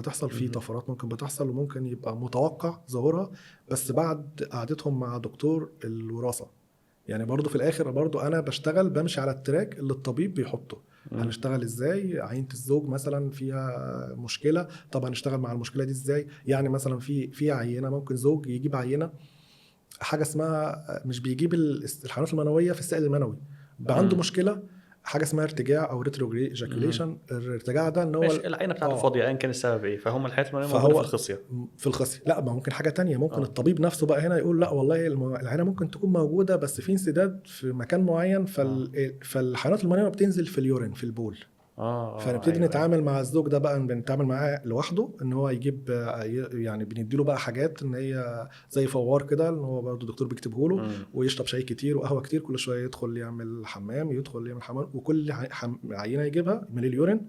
بتحصل، وممكن يبقى متوقع ظهورها بس بعد قعدتهم مع دكتور الوراثه. يعني برضو في الاخر برضو انا بشتغل بمشي على التراك اللي الطبيب بيحطه. هنشتغل ازاي؟ عينة الزوج مثلا فيها مشكلة، طب هنشتغل مع المشكلة دي ازاي؟ يعني مثلا في عينة ممكن زوج يجيب عينة حاجة اسمها، مش بيجيب الحيوانات المنوية في السائل المنوي، بقى عنده مشكلة حاجه اسمها ارتجاع او ريتروجريد ايجاكوليشن. الارتجاع ده ان هو مش العينه بتاعته فاضيه ايا كان السبب ايه، فهم الحياه المنويه موجوده في الخصيه. في الخصيه لا، ما ممكن حاجه تانية، ممكن الطبيب نفسه بقى هنا يقول لا والله العينه ممكن تكون موجوده بس في انسداد في مكان معين، فالحيوانات المنويه بتنزل في اليورين في البول. فنبتدي نتعامل مع الزوج ده بقى، بنتعامل معاه لوحده ان هو يجيب، يعني بنديله بقى حاجات ان هي زي فوار كده، ان هو برضه الدكتور بيكتبه له، ويشرب شاي كتير وقهوه كتير، كل شويه يدخل يعمل حمام، وكل عينه يجيبها من اليورين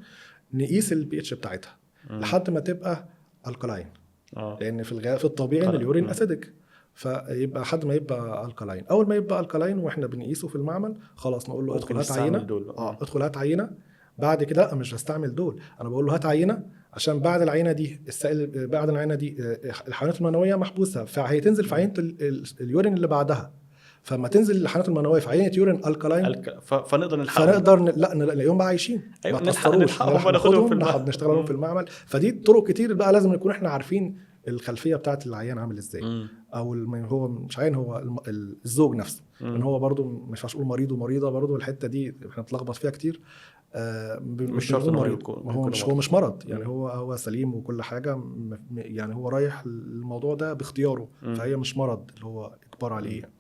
نقيس البي اتش بتاعتها لحد ما تبقى الكلاين. لان في الطبيعي ان اليورين اسيدك، فيبقى حد ما يبقى الكلاين. اول ما يبقى الكلاين واحنا بنقيسه في المعمل خلاص نقول له ادخل هات عينه. ادخل هات عينه. بعد كده مش هستعمل دول، انا بقول له هات عينه عشان بعد العينه دي السائل، بعد العينه دي الحيوانات المنويه محبوسه، فهيتنزل في عينه اليورين اللي بعدها. فما تنزل الحيوانات المنويه في عينه يورين الكلاين فنقدر نلحقهم، لا نلاقيهم بقى عايشين. أيوة ما تاثروش، ناخدهم نشتغلهم في المعمل. فدي طرق كتير بقى لازم نكون احنا عارفين الخلفيه بتاعت العيان عامل ازاي. او هو مش عيان، هو الزوج نفسه، ان هو برضو مش هنقول مريض ومريضه، برضو الحته دي احنا بنتلخبط فيها كتير. مش شرط مريض، هو مش مرض يعني، هو سليم وكل حاجه، يعني هو رايح الموضوع ده باختياره، فهي مش مرض اللي هو اجبار عليه يعني.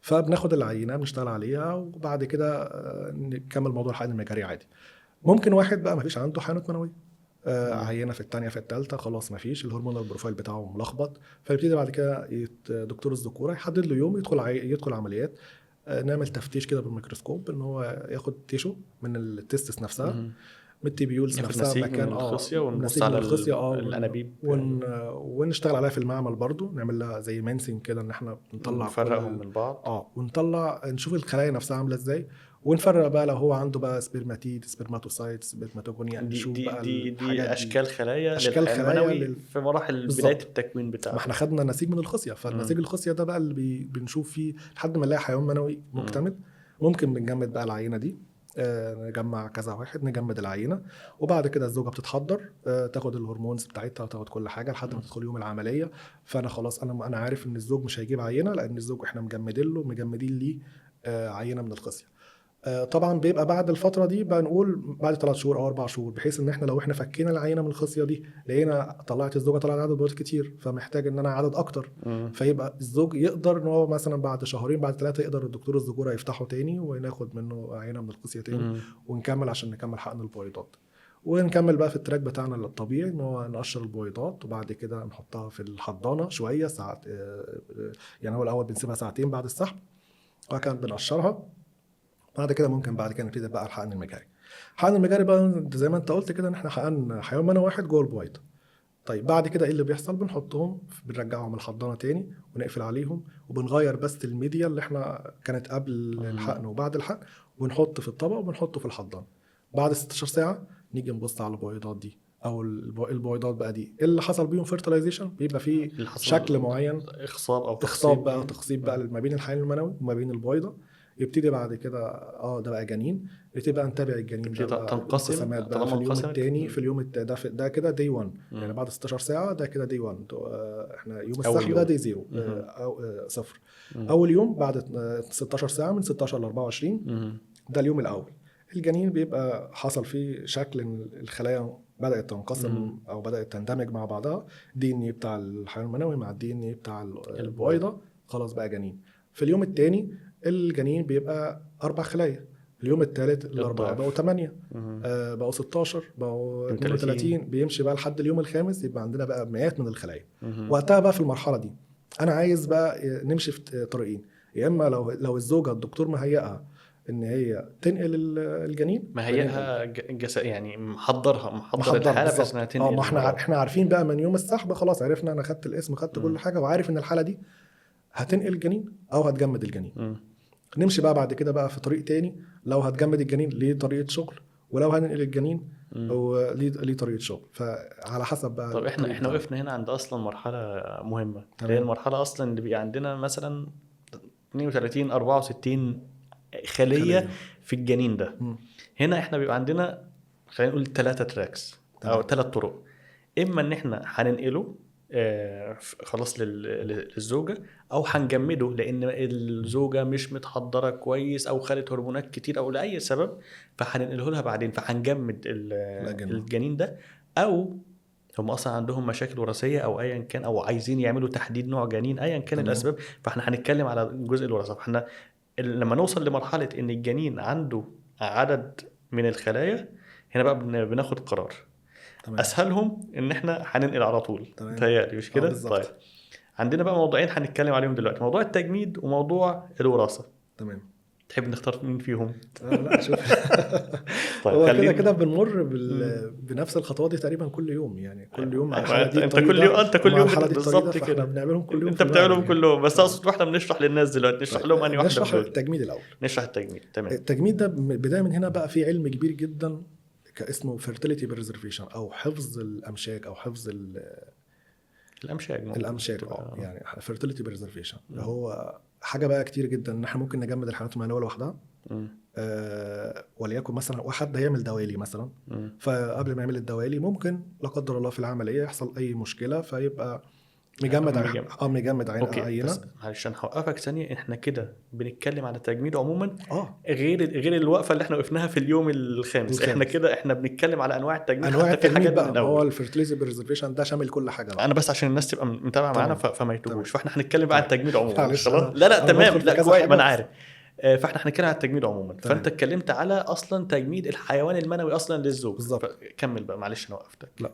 فبناخد العينه بنشتغل عليها، وبعد كده نكمل موضوع الحقن المجاري عادي. ممكن واحد بقى ما فيش عنده حيوانات منويه، عينه في الثانيه في الثالثه خلاص ما فيش، الهرمونال بروفايل بتاعه ملخبط، فيبتدي بعد كده دكتور الذكوره يحدد له يوم يدخل عمليات، نعمل تفتيش كده بالميكروسكوب ان هو ياخد تيشو من التستس نفسها، من التبيولز نفسها، مكان الخصيه، ونبص على الانابيب، ونشتغل عليها في المعمل برضو، نعمل لها زي مانسينج كده ان احنا نطلع نفرقهم من بعض، ونطلع نشوف الخلايا نفسها عامله ازاي، ونفرق بقى لو هو عنده بقى سبرماتيد، سبرماتوسايت، سبرماتوجونيا، نشوف بقى دي اشكال خلايا للحيوان في مراحل بدايه التكوين بتاعه. ما احنا خدنا نسيج من الخصيه، فالنسيج الخصيه ده بقى اللي بنشوف فيه لحد ما نلاقي حيوان منوي مكتمل. ممكن بنجمد بقى العينه دي، نجمع كذا واحد، نجمد العينه، وبعد كده الزوجه بتتحضر، تاخد الهرمونز بتاعتها وتاخد كل حاجه لحد ما تدخل يوم العمليه. فانا خلاص انا عارف ان الزوج مش هيجيب عينه، لان الزوج احنا مجمدين ليه عينه من الخصيه. طبعا بيبقى بعد الفتره دي بنقول بعد 3 شهور او 4 شهور، بحيث ان احنا لو احنا فكينا العينه من الخصيه دي لقينا طلعت الزوجه طلعت عدد بيض كتير، فمحتاج ان انا عدد اكتر، فيبقى الزوج يقدر ان هو مثلا بعد شهرين بعد 3 يقدر الدكتور الذكوره يفتحه تاني وناخد منه عينه من الخصيه تاني، ونكمل عشان نكمل حقن البويضات، ونكمل بقى في التراك بتاعنا الطبيعي ان هو نقشر البويضات، وبعد كده نحطها في الحضانه شويه ساعات، يعني هو الاول بنسيبها ساعتين بعد السحب، وبعد كده بنقشرها. بعد كده ممكن بعد كده نبتدي بقى الحقن المجاري. الحقن المجاري بقى زي ما انت قلت كده ان احنا حقن حيوان منوي واحد جوه البويضه. طيب بعد كده ايه اللي بيحصل؟ بنرجعهم الحضانه تاني ونقفل عليهم، وبنغير بس الميديا اللي احنا كانت قبل الحقن وبعد الحقن، ونحط في الطبق وبنحطه في الحضانه. بعد 16 ساعه نيجي نبص على البويضات دي او البويضات بقى دي اللي حصل بيهم فيرتلايزيشن، بيبقى فيه شكل معين، اخصاب او تخصيب بقى ما بين الحيوان المنوي وما بين البويضه. يبتدي بعد كده ده بقى جنين، بتبقى نتابع الجنين ده تنقسم بقى في اليوم الثاني، في اليوم ده كده دي 1 يعني بعد 16 ساعه ده كده دي 1. احنا يوم السحب ده دي 0 او 0. اول يوم بعد 16 ساعه من 16 ل 24 ده اليوم الاول. الجنين بيبقى حصل فيه شكل ان الخلايا بدات تنقسم او بدات تندمج مع بعضها، دي ان بتاع الحيوان المنوي مع الدي ان بتاع البويضه، خلاص بقى جنين. في اليوم الثاني الجنين بيبقى 4 خلايا، اليوم الثالث الأربعة بقوا 8، بقوا 16، بقوا 32، بيمشي بقى لحد اليوم الخامس يبقى عندنا بقى مئات من الخلايا. وقتها بقى في المرحلة دي أنا عايز بقى نمشي في طريقين، يا إما لو الزوجة الدكتور مهيئها ان هي تنقل الجنين. ما هي يعني محضر الحاله بس انها تنقل. ما احنا عارفين بقى من يوم السحب خلاص، عرفنا، انا خدت الاسم، خدت كل حاجه، وعارف ان الحاله دي هتنقل الجنين او هتجمد الجنين. نمشي بقى بعد كده بقى في طريق تاني، لو هتجمد الجنين ليه طريقه شغل، ولو هننقل الجنين هو ليه طريقه شغل، فعلى حسب بقى. طب احنا وقفنا هنا عند اصلا مرحله مهمه، هي المرحله اصلا اللي بيبقى عندنا مثلا 32 64 خليه في الجنين ده. هنا احنا بيبقى عندنا خلينا نقول 3 تراكس او 3 طرق. اما ان احنا هننقله خلاص للزوجه، او هنجمده لان الزوجه مش متحضره كويس او خدت هرمونات كتير او لاي سبب، فهننقله لها بعدين، فهنجمد الجنين ده. او هم اصلا عندهم مشاكل وراثيه او ايا كان، او عايزين يعملوا تحديد نوع جنين ايا كان الاسباب، فاحنا هنتكلم على جزء الوراثه. فاحنا لما نوصل لمرحله ان الجنين عنده عدد من الخلايا، هنا بقى بناخد قرار. اسهلهم ان احنا هننقل على طول، تهيألي مش كده؟ طيب عندنا بقى موضوعين هنتكلم عليهم دلوقتي، موضوع التجميد وموضوع الوراثه. تمام. تحب نختار مين فيهم؟ لا شوف طيب هو كده بنمر بنفس الخطوات دي تقريبا كل يوم، يعني كل يوم على الحلقه دي. انت كل يوم بالظبط كده بنعملهم كل يوم. انت بتعملهم كلهم، بس اقصد واحنا بنشرح للناس دلوقتي، نشرح لهم انهي واحده. نشرح التجميد الاول. نشرح التجميد. تمام. التجميد ده بدايه من هنا بقى في علم كبير جدا كاسمه fertility preservation او حفظ الامشاج او حفظ الامشاج يعني fertility preservation. هو حاجه بقى كتير جدا ان احنا ممكن نجمد الحيوانات المنويه لوحدها. وليكن مثلا واحد هيعمل دوالي مثلا، فقبل ما يعمل الدوالي ممكن لا قدر الله في العمليه يحصل اي مشكله، فيبقى مجمد عينه. معلش انا هوقفك ثانيه. احنا كده بنتكلم على التجميد عموما غير الوقفه اللي احنا وقفناها في اليوم الخامس. احنا بنتكلم على انواع التجميد. انواع التجميد بقى هو الفيرتيليزي بريزرفيشن ده شامل كل حاجه بقى. انا بس عشان الناس تبقى متابعه معانا فما يتوهوش، فاحنا هنتكلم بقى عن التجميد عموما. لا تمام، لا كويس، ما انا عارف. فاحنا هنتكلم عن التجميد عموما. فانت اتكلمت على اصلا تجميد الحيوان المنوي اصلا للزوج. بالظبط. كمل بقى، معلش انا وقفتك. لا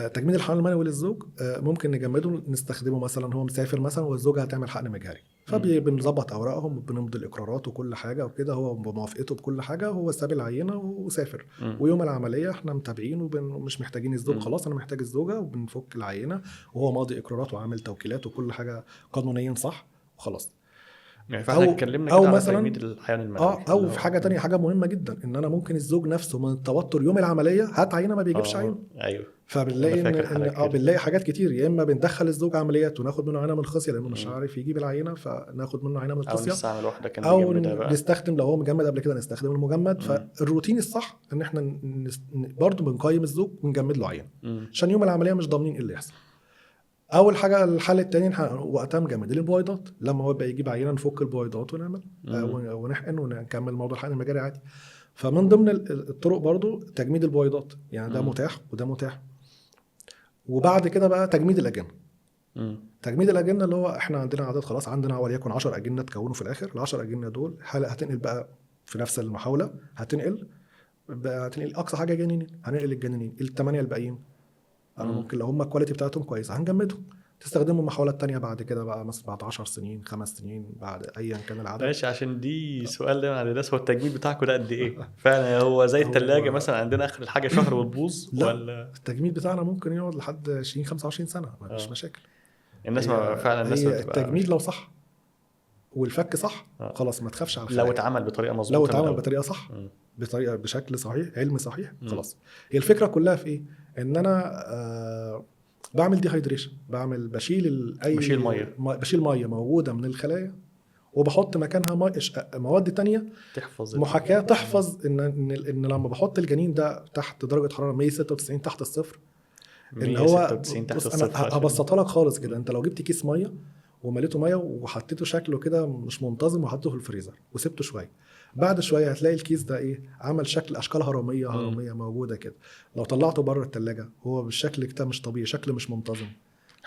تجميد الحيوان المنوي للزوج ممكن نجمده، نستخدمه مثلا هو مسافر مثلا والزوجه هتعمل حقن مجهري، فبنظبط اوراقهم، بنمضي الاقرارات وكل حاجه وكده، هو بموافقته بكل حاجه، هو ساب العينه وسافر. ويوم العمليه احنا متابعين ومش محتاجين الزوج. خلاص انا محتاج الزوجه، وبنفك العينه وهو ماضي اقرارات وعامل توكيلات وكل حاجه قانونيا صح وخلاص. يعني فاحنا اتكلمنا كده على تجميد الحيوان المنوي. او في حاجه تانية، حاجه مهمه جدا، ان انا ممكن الزوج نفسه من التوتر يوم العمليه هات عينه ما بيجيبش عينه. ايوه. فبنلاقي ان بنلاقي حاجات كتير، يا اما بندخل الزوج عمليات وناخد منه عينه من الخصيه لانه مش عارف يجيب العينه، فناخد منه عينه من الخصيه، او نستخدم لو هو مجمد قبل كده نستخدم المجمد. فالروتين الصح ان احنا برضو بنقيم الزوج ونجمد له عينه عشان يوم العمليه مش ضامنين ايه اللي يحصل. اول حاجه الحل الثاني وقتها مجمد البويضات، لما هو بقى يجيب عينه نفك البويضات ونعمل ونحقن ونكمل موضوع الحقن المجاري عادي. فمن ضمن الطرق برضو تجميد البويضات، يعني ده متاح وده متاح. وبعد كده بقى تجميد الاجنه. تجميد الاجنه اللي هو احنا عندنا عدد خلاص، عندنا وليكن 10 اجنه تكونوا في الاخر. ال10 اجنه دول هتنقل بقى في نفس المحاوله، هتنقل اقصى حاجه جنينين، هننقل الجنينين. ال8 الباقيين انا ممكن لو هم الكواليتي بتاعتهم كويسه هنجمدهم، تستخدموا محاولات تانية بعد كده بقى، مثلا بعد 10 سنين 5 سنين بعد ايا كان العدد. ماشي، عشان دي سؤال دايما على الناس، هو التجميد بتاعكم ده قد ايه؟ فعلا هو زي الثلاجه مثلا عندنا اخر الحاجه شهر وتبوظ ولا؟ التجميد بتاعنا ممكن يقعد لحد 20 25 سنه ما فيش مشاكل. الناس فعلا الناس التجميد لو صح والفك صح خلاص ما تخافش على الخلايا. لو اتعمل بطريقه مظبوطه، لو اتعمل بطريقه صح، بطريقه بشكل صحيح علمي صحيح خلاص. هي الفكره كلها في ايه؟ ان انا بعمل ديهايدريشن، بشيل ميه موجوده من الخلايا وبحط مكانها مواد تانية تحفظ ان لما بحط الجنين ده تحت درجه حراره 196 تحت الصفر، ان هو انا هبسطها لك خالص كده. انت لو جبت كيس ميه ومليته ميه وحطيته شكله كده مش منتظم وحطيته في الفريزر وسبته شويه، بعد شويه هتلاقي الكيس ده ايه، عمل اشكال هرميه موجوده كده. لو طلعته بره الثلاجه هو بالشكل كده مش طبيعي، شكل مش منتظم.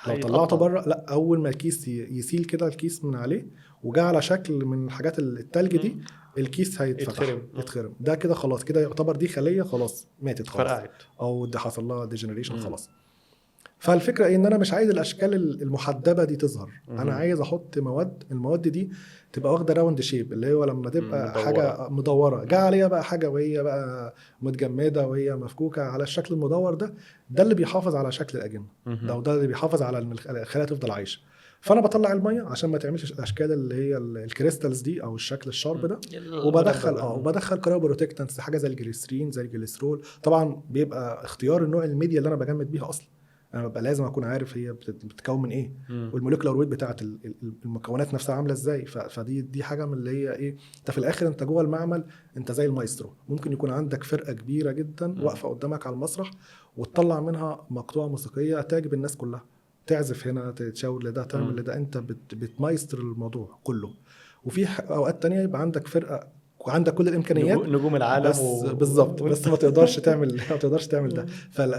لو طلعته بره، لا، اول ما الكيس يسيل كده الكيس من عليه وجاء على شكل من الحاجات التلج دي، الكيس هيتفتح يتخرم. ده كده خلاص، كده يعتبر دي خليه خلاص ماتت خلاص، او ده حصل لها ديجنريشن خلاص. فالفكره ايه؟ ان انا مش عايز الاشكال المحدبه دي تظهر. انا عايز احط المواد دي تبقى واخده راوند شيب، اللي هو لما تبقى مدورة. حاجه مدوره جه عليها بقى حاجه وهي بقى متجمده وهي مفكوكه على الشكل المدور ده. ده اللي بيحافظ على شكل الاجنه ده، وده اللي بيحافظ على ان الخلايا تفضل عايشه. فانا بطلع الميه عشان ما تعملش الاشكال اللي هي الكريستالز دي او الشكل الشارب ده، وبدخل كرايوبروتكتنتس، حاجه زي الجليسرين زي الجليسرول. طبعا بيبقى اختيار النوع الميديا اللي انا بجمد بيها اصلا. انا ببقى لازم اكون عارف هي بتتكون من ايه، والموليكولار ويت بتاعه المكونات نفسها عامله ازاي. فدي حاجه من اللي هي ايه، انت في الاخر انت جوه المعمل انت زي المايسترو. ممكن يكون عندك فرقه كبيره جدا واقفه قدامك على المسرح وتطلع منها مقطوعه موسيقيه تعجب الناس كلها، تعزف هنا، تشاور لده، تعمل لده. انت بتمايستر الموضوع كله. وفي اوقات تانية يبقى عندك فرقه وعندك كل الامكانيات، نجوم العالم بس بالظبط بس ما تقدرش تعمل ده.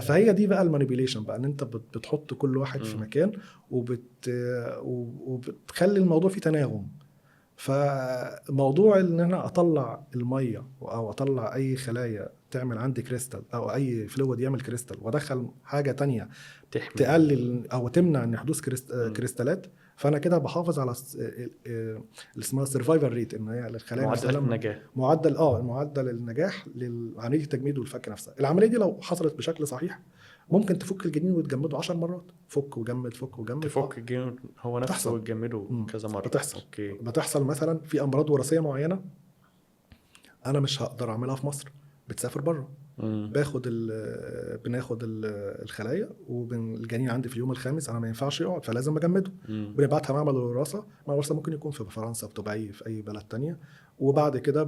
فهي دي بقى المانيبيوليشن بقى، ان انت بتحط كل واحد في مكان وبتخلي الموضوع فيه تناغم. فموضوع ان انا اطلع الميه او اطلع اي خلايا تعمل عندي كريستال او اي فلويد يعمل كريستال وادخل حاجه تانية تقلل او تمنع ان حدوث كريستالات، فانا كده بحافظ على اللي اسمها سرفايفل ريت، ان هي الخلايا معدل النجاح، معدل النجاح لعمليه التجميد والفك نفسها. العمليه دي لو حصلت بشكل صحيح ممكن تفك الجنين وتجمده 10 مرات، فك وجمد تفك الجنين هو نفسه وتجمده كذا مره. بتحصل مثلا في امراض وراثيه معينه انا مش هقدر اعملها في مصر، بتسافر بره. بناخد الخلايا والجنين عندي في اليوم الخامس انا ما ينفعش يقعد، فلازم اجمده. بنبعتها معمل الوراثه ممكن يكون في فرنسا، في دبي، في اي بلد تانية. وبعد كده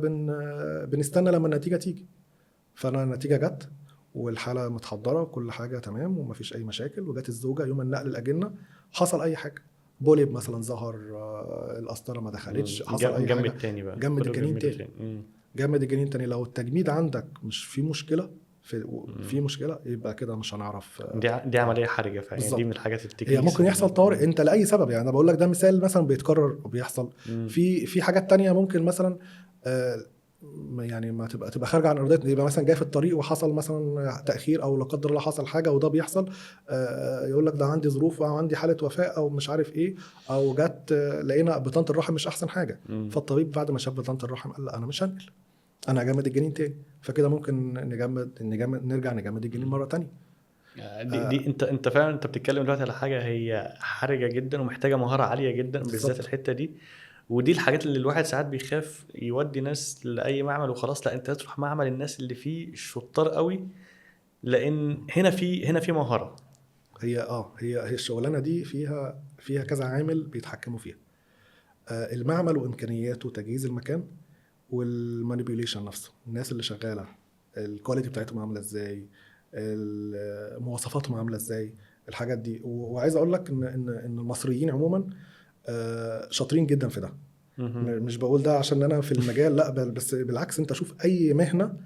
بنستنى لما النتيجه تيجي. فانا النتيجه جت والحاله متحضره وكل حاجه تمام ومفيش اي مشاكل، وجت الزوجه يوم النقل الاجنه حصل اي حاجه، بوليب مثلا ظهر، القسطره ما دخلتش، حصل اي حاجه، جمد الجنين تاني. جمد الجنين تاني. لو التجميد عندك مش في مشكله في مشكله يبقى كده مش هنعرف. دي عمليه حرجه فعلا، دي من الحاجات التكنيكيه. هي ممكن يحصل طوارئ انت لاي سبب، يعني انا بقول لك ده مثال مثلا بيتكرر وبيحصل. في حاجات تانية ممكن مثلا يعني ما تبقى خارجه عن ارادتنا، يبقى مثلا جاي في الطريق وحصل مثلا تاخير او لا قدر الله حصل حاجه، وده بيحصل. يقول لك ده عندي ظروف او عندي حاله وفاه او مش عارف ايه، او جت لقينا بطانه الرحم مش احسن حاجه. فالطبيب بعد ما شاف بطانه الرحم قال لا انا مش هنقل، انا هجمد الجنين تاني. فكده ممكن نرجع نجمد الجنين مره تانية. دي انت فعلا انت بتتكلم دلوقتي على حاجه هي حرجه جدا ومحتاجه مهاره عاليه جدا بالذات الحته دي. ودي الحاجات اللي الواحد ساعات بيخاف يودي ناس لاي معمل وخلاص، لا انت تروح معمل الناس اللي فيه شطار قوي، لان هنا في مهاره. هي الشغلانه دي فيها كذا عامل بيتحكموا فيها. المعمل وامكانياته، تجهيز المكان، والمانيبيوليشن نفسه، الناس اللي شغاله الكواليتي بتاعتهم عامله ازاي، مواصفاتهم عامله ازاي، الحاجات دي. وعايز اقول لك ان المصريين عموما شاطرين جدا في ده. مش بقول ده عشان انا في المجال، لا بس بالعكس. انت شوف اي مهنه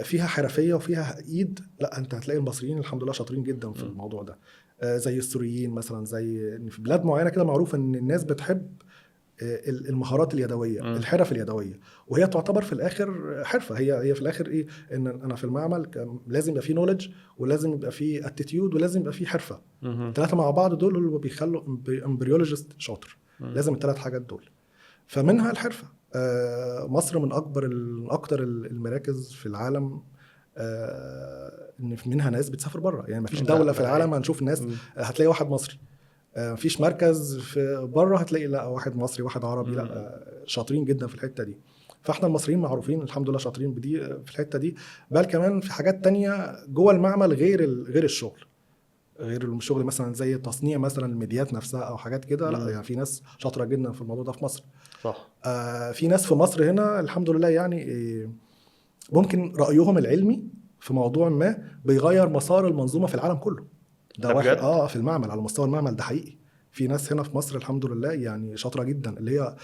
فيها حرفيه وفيها ايد، لا انت هتلاقي المصريين الحمد لله شاطرين جدا في الموضوع ده. زي السوريين مثلا، زي في بلاد معينه كده معروف ان الناس بتحب المهارات اليدويه، الحرف اليدويه، وهي تعتبر في الاخر حرفه. هي في الاخر ايه؟ ان انا في المعمل لازم يبقى فيه نوليدج، ولازم يبقى فيه اتيتيود، ولازم يبقى فيه حرفه. الثلاثه مع بعض دول اللي بيخلوا امبريولوجيست شاطر. لازم الثلاث حاجات دول، فمنها الحرفه. مصر من اكتر المراكز في العالم ان منها ناس بتسافر بره. يعني مفيش دوله في العالم هنشوف ناس هتلاقي واحد مصري، مفيش مركز في بره هتلاقي لا واحد مصري واحد عربي. لا شاطرين جدا في الحته دي. فاحنا المصريين معروفين الحمد لله شاطرين بدي في الحته دي. بل كمان في حاجات تانية جوه المعمل غير الشغل، غير الشغل مثلا زي تصنيع مثلا الميديات نفسها او حاجات كده. لا يعني في ناس شاطره جدا في الموضوع ده في مصر. صح. في ناس في مصر هنا الحمد لله، يعني ممكن رايهم العلمي في موضوع ما بيغير مسار المنظومه في العالم كله. ده واحد في المعمل، على مستوى المعمل ده حقيقي. في ناس هنا في مصر الحمد لله يعني شاطره جدا، اللي هي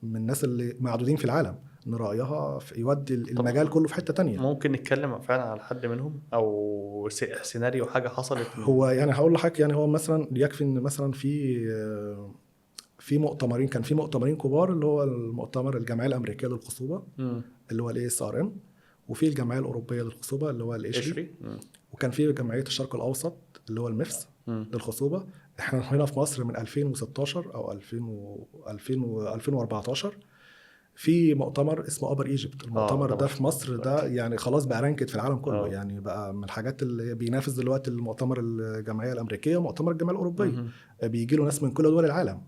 من الناس اللي معدودين في العالم ان رايها يودي المجال كله في حته تانية. ممكن نتكلم فعلا على حد منهم او سيناريو حاجه حصلت؟ هو يعني هقول لحضرتك، يعني هو مثلا يكفي ان مثلا في مؤتمرين، كان في مؤتمرين كبار، اللي هو المؤتمر الجمعيه الامريكيه للخصوبه اللي هو ASRM، وفي الجمعيه الاوروبيه للخصوبه اللي هو الإشري، وكان في جمعيه الشرق الاوسط اللي هو المفس للخصوبه. احنا هنا في مصر من 2016 او 2014 في مؤتمر اسمه ابر ايجيبت. المؤتمر ده في مصر ده يعني خلاص بقى رانكد في العالم كله. يعني بقى من الحاجات اللي بينافس دلوقتي المؤتمر الجمعيه الامريكيه ومؤتمر الجمعيه الاوروبيه. بيجي له ناس من كل دول العالم،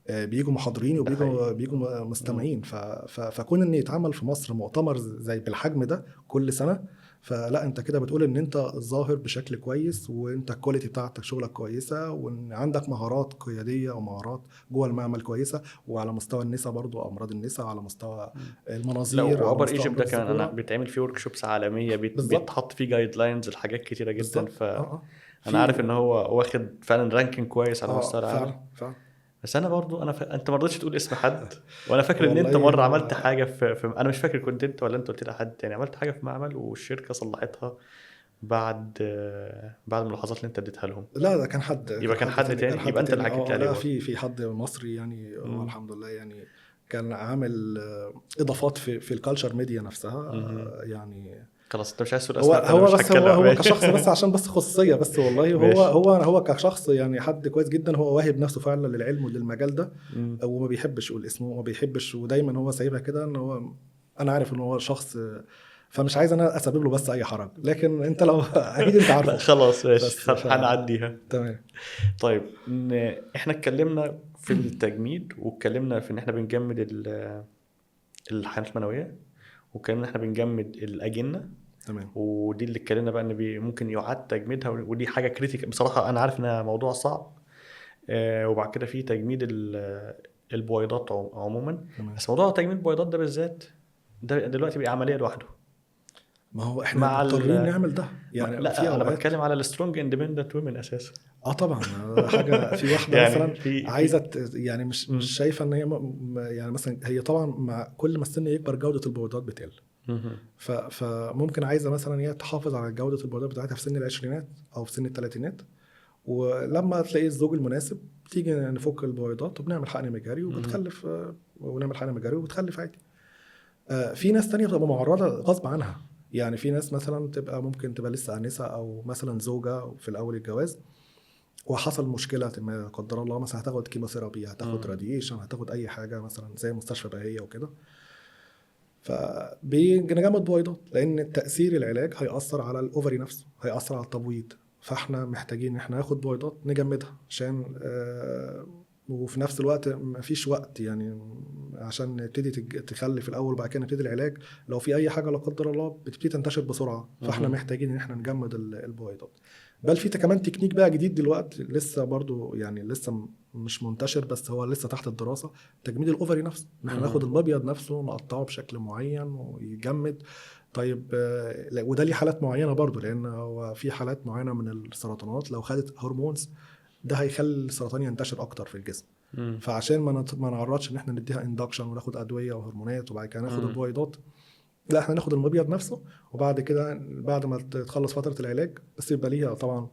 بيجوا محاضرين وبيجوا مستمعين. فكون ان يتعمل في مصر مؤتمر زي بالحجم ده كل سنه، فلا انت كده بتقول ان انت ظاهر بشكل كويس، وانت الكواليتي بتاعتك شغلك كويسه، وان عندك مهارات قياديه ومهارات جوه المعمل كويسه، وعلى مستوى النساء برضو امراض النساء، على مستوى المناظير. لو ابر ايجيبت ده كمان انا بيتعمل فيه ورك شوبس عالميه، بيتحط فيه جايد لاينز لحاجات كتيره جدا. انا عارف ان هو واخد فعلا رانكينج كويس على مستوى العالم فعلا. بس انا برضو انت ما رضيتش تقول اسم حد، وانا فاكر ان انت مره عملت حاجه انا مش فاكر كنت انت ولا انت قلت لي حد يعني، عملت حاجه في معمل والشركه صلحتها بعد الملاحظات اللي انت اديتها لهم. لا ده كان حد، يبقى كان حد تاني، يبقى انت اللي حكيت لي عليه. لا في حد مصري يعني، الحمد لله يعني كان عامل اضافات في الكالتشر ميديا نفسها. يعني خلاص انت مش عايز تقول اسماء، هو بس هو كشخص بس عشان بس خصوصيه بس، والله هو كشخص يعني حد كويس جدا. هو واهب نفسه فعلا للعلم وللمجال ده، وما بيحبش يقول اسمه وما بيحبش، ودايما هو سايبها كده ان هو انا عارف ان هو شخص، فمش عايز انا اسبب له بس اي حرج، لكن انت لو اكيد انت عارفه. خلاص ماشي هنعديها. تمام. طيب احنا اتكلمنا في التجميد، واتكلمنا في ان احنا بنجمد الحيوانات المنويه، واتكلمنا احنا بنجمد الاجنه. تمام. ودي اللي اتكلمنا بقى ان ممكن يعاد تجميدها، ودي حاجه كريتيكال بصراحه. انا عارف انها موضوع صعب. وبعد كده في تجميد البويضات عموما. بس موضوع تجميد البويضات ده بالذات ده دلوقتي بقى عمليه لوحده. ما هو احنا مضطرين نعمل ده يعني. لا انا بتكلم على السترونج اندبندنت وومن اساسا. طبعا حاجه في واحده يعني مثلا عايزه يعني مش شايفه ان هي يعني مثلا هي طبعا مع كل ما السن يكبر جوده البويضات بتقل. فممكن عايزه مثلا هي تحافظ على جوده البويضات بتاعتها في سن العشرينات او في سن الثلاثينات، ولما تلاقي الزوج المناسب تيجي نفك البويضات وبنعمل حقن مجاري وبتخلف، ونعمل حقن مجاري وبتخلف عادي. في ناس تانية بتبقى معرضه غصب عنها. يعني في ناس مثلا تبقى ممكن تبقى لسه آنسة او مثلا زوجة في الاول الجواز وحصل مشكله ما قدر الله، مثلا هتاخد كيموثيرابي، هتاخد راديشن، هتاخد اي حاجه مثلا زي مستشفى بهيه وكده، فبنجمد بويضات لان تاثير العلاج هياثر على الاوفري نفسه، هياثر على التبويض. فاحنا محتاجين ان احنا ناخد بويضات نجمدها عشان وفي نفس الوقت مفيش وقت يعني عشان نبتدي تخلف الاول وبعد كده نبتدي العلاج. لو في اي حاجه لا قدر الله بتبتدي تنتشر بسرعه، فاحنا محتاجين ان احنا نجمد البويضات. بل في كمان تكنيك بقى جديد دلوقتي لسه برضو يعني لسه مش منتشر، بس هو لسه تحت الدراسه، تجميد الاوفري نفسه. نحن ناخد المبيض نفسه نقطعه بشكل معين ويجمد. طيب وده ليه حالات معينه برضو، لان هو في حالات معينه من السرطانات لو خدت هرمونز ده هيخلي السرطان ينتشر اكتر في الجسم. فعشان ما نعرضش ان احنا نديها اندكشن وناخد ادويه وهرمونات وبعد كده ناخد البويضات، لا احنا ناخد المبيض نفسه، وبعد كده بعد ما تخلص فتره العلاج بس يبقى ليها طبعا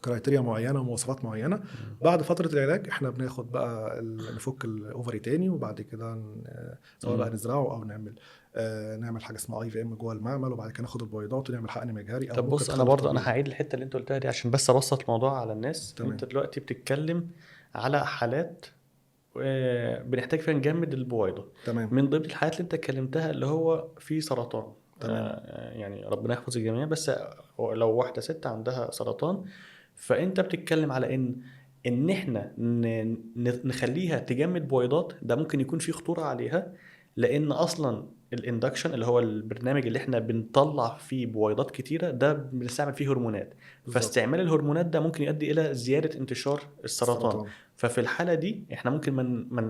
كرايتيريا معينه ومواصفات معينه. بعد فتره العلاج احنا بناخد بقى نفك الاوفري تاني، وبعد كده سواء بقى نزرعه او نعمل حاجه اسمها اي في ام جوه المعمل، وبعد كده ناخد البويضات ونعمل حقن مجهري. طب بص انا برضه انا هعيد الحته اللي انت قلتها دي عشان بس ابسط الموضوع على الناس. تمام. انت دلوقتي بتتكلم على حالات بنحتاج فيها نجمد البويضه. تمام. من ضمن الحالات اللي انت اتكلمتها اللي هو في سرطان. تمام. يعني ربنا يحفظ الجميع، بس لو واحده ست عندها سرطان فانت بتتكلم على ان احنا نخليها تجمد بويضات. ده ممكن يكون فيه خطوره عليها، لان اصلا الاندكشن اللي هو البرنامج اللي احنا بنطلع فيه بويضات كتيره ده بنستعمل فيه هرمونات. فاستعمال الهرمونات ده ممكن يؤدي الى زياده انتشار السرطان. ففي الحاله دي احنا ممكن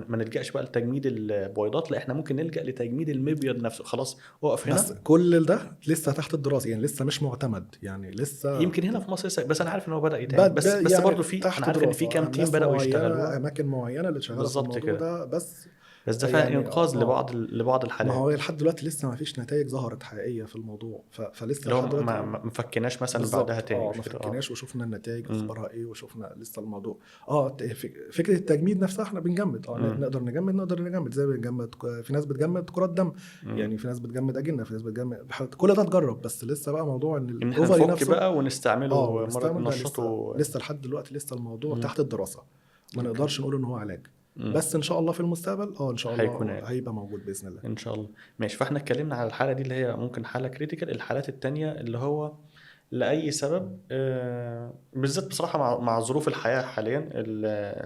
ما نلجاش بقى لتجميد البويضات، لا احنا ممكن نلجا لتجميد المبيض نفسه. خلاص وقف هنا. بس كل ده لسه تحت الدراسه يعني، لسه مش معتمد يعني، لسه يمكن هنا في مصر بس انا عارف ان هو بدا يتعمل. بس يعني برضه في انا عارف ان في كام تيم بداوا يشتغلوا اماكن معينه اللي شغاله في الموضوع ده. بس بس ده فعلا يعني انقاذ لبعض الحالات. ما هو لحد دلوقتي لسه ما فيش نتائج ظهرت حقيقيه في الموضوع، فلسه لو لحد دلوقتي ما فكناش مثلا بعدها بالظبط. تاني، مش ما كده؟ فكناش وشفنا النتائج مم. اخبارها ايه، وشفنا لسه الموضوع. فكره التجميد نفسها احنا بنجمد، مم. نقدر نجمد زي بنجمد. في ناس بتجمد كرات دم، مم. يعني في ناس بتجمد اجنه، في ناس بتجمد كل ده اتجرب، بس لسه بقى موضوع ان ان احنا الاوفري نفك نفسه بقى ونستعمله مرة ونستعمل ده ننشطه. لسه لحد دلوقتي لسه الموضوع مم. تحت الدراسه، ما أوكي. نقدرش نقول ان هو علاج. مم. بس ان شاء الله في المستقبل ان شاء هيكون الله علاج هيبقى موجود باذن الله. ان شاء الله. ماشي، فاحنا اتكلمنا على الحالة دي اللي هي ممكن حالة كريتيكال. الحالات التانية اللي هو لأي سبب، بالذات بصراحة مع ظروف الحياة حاليا،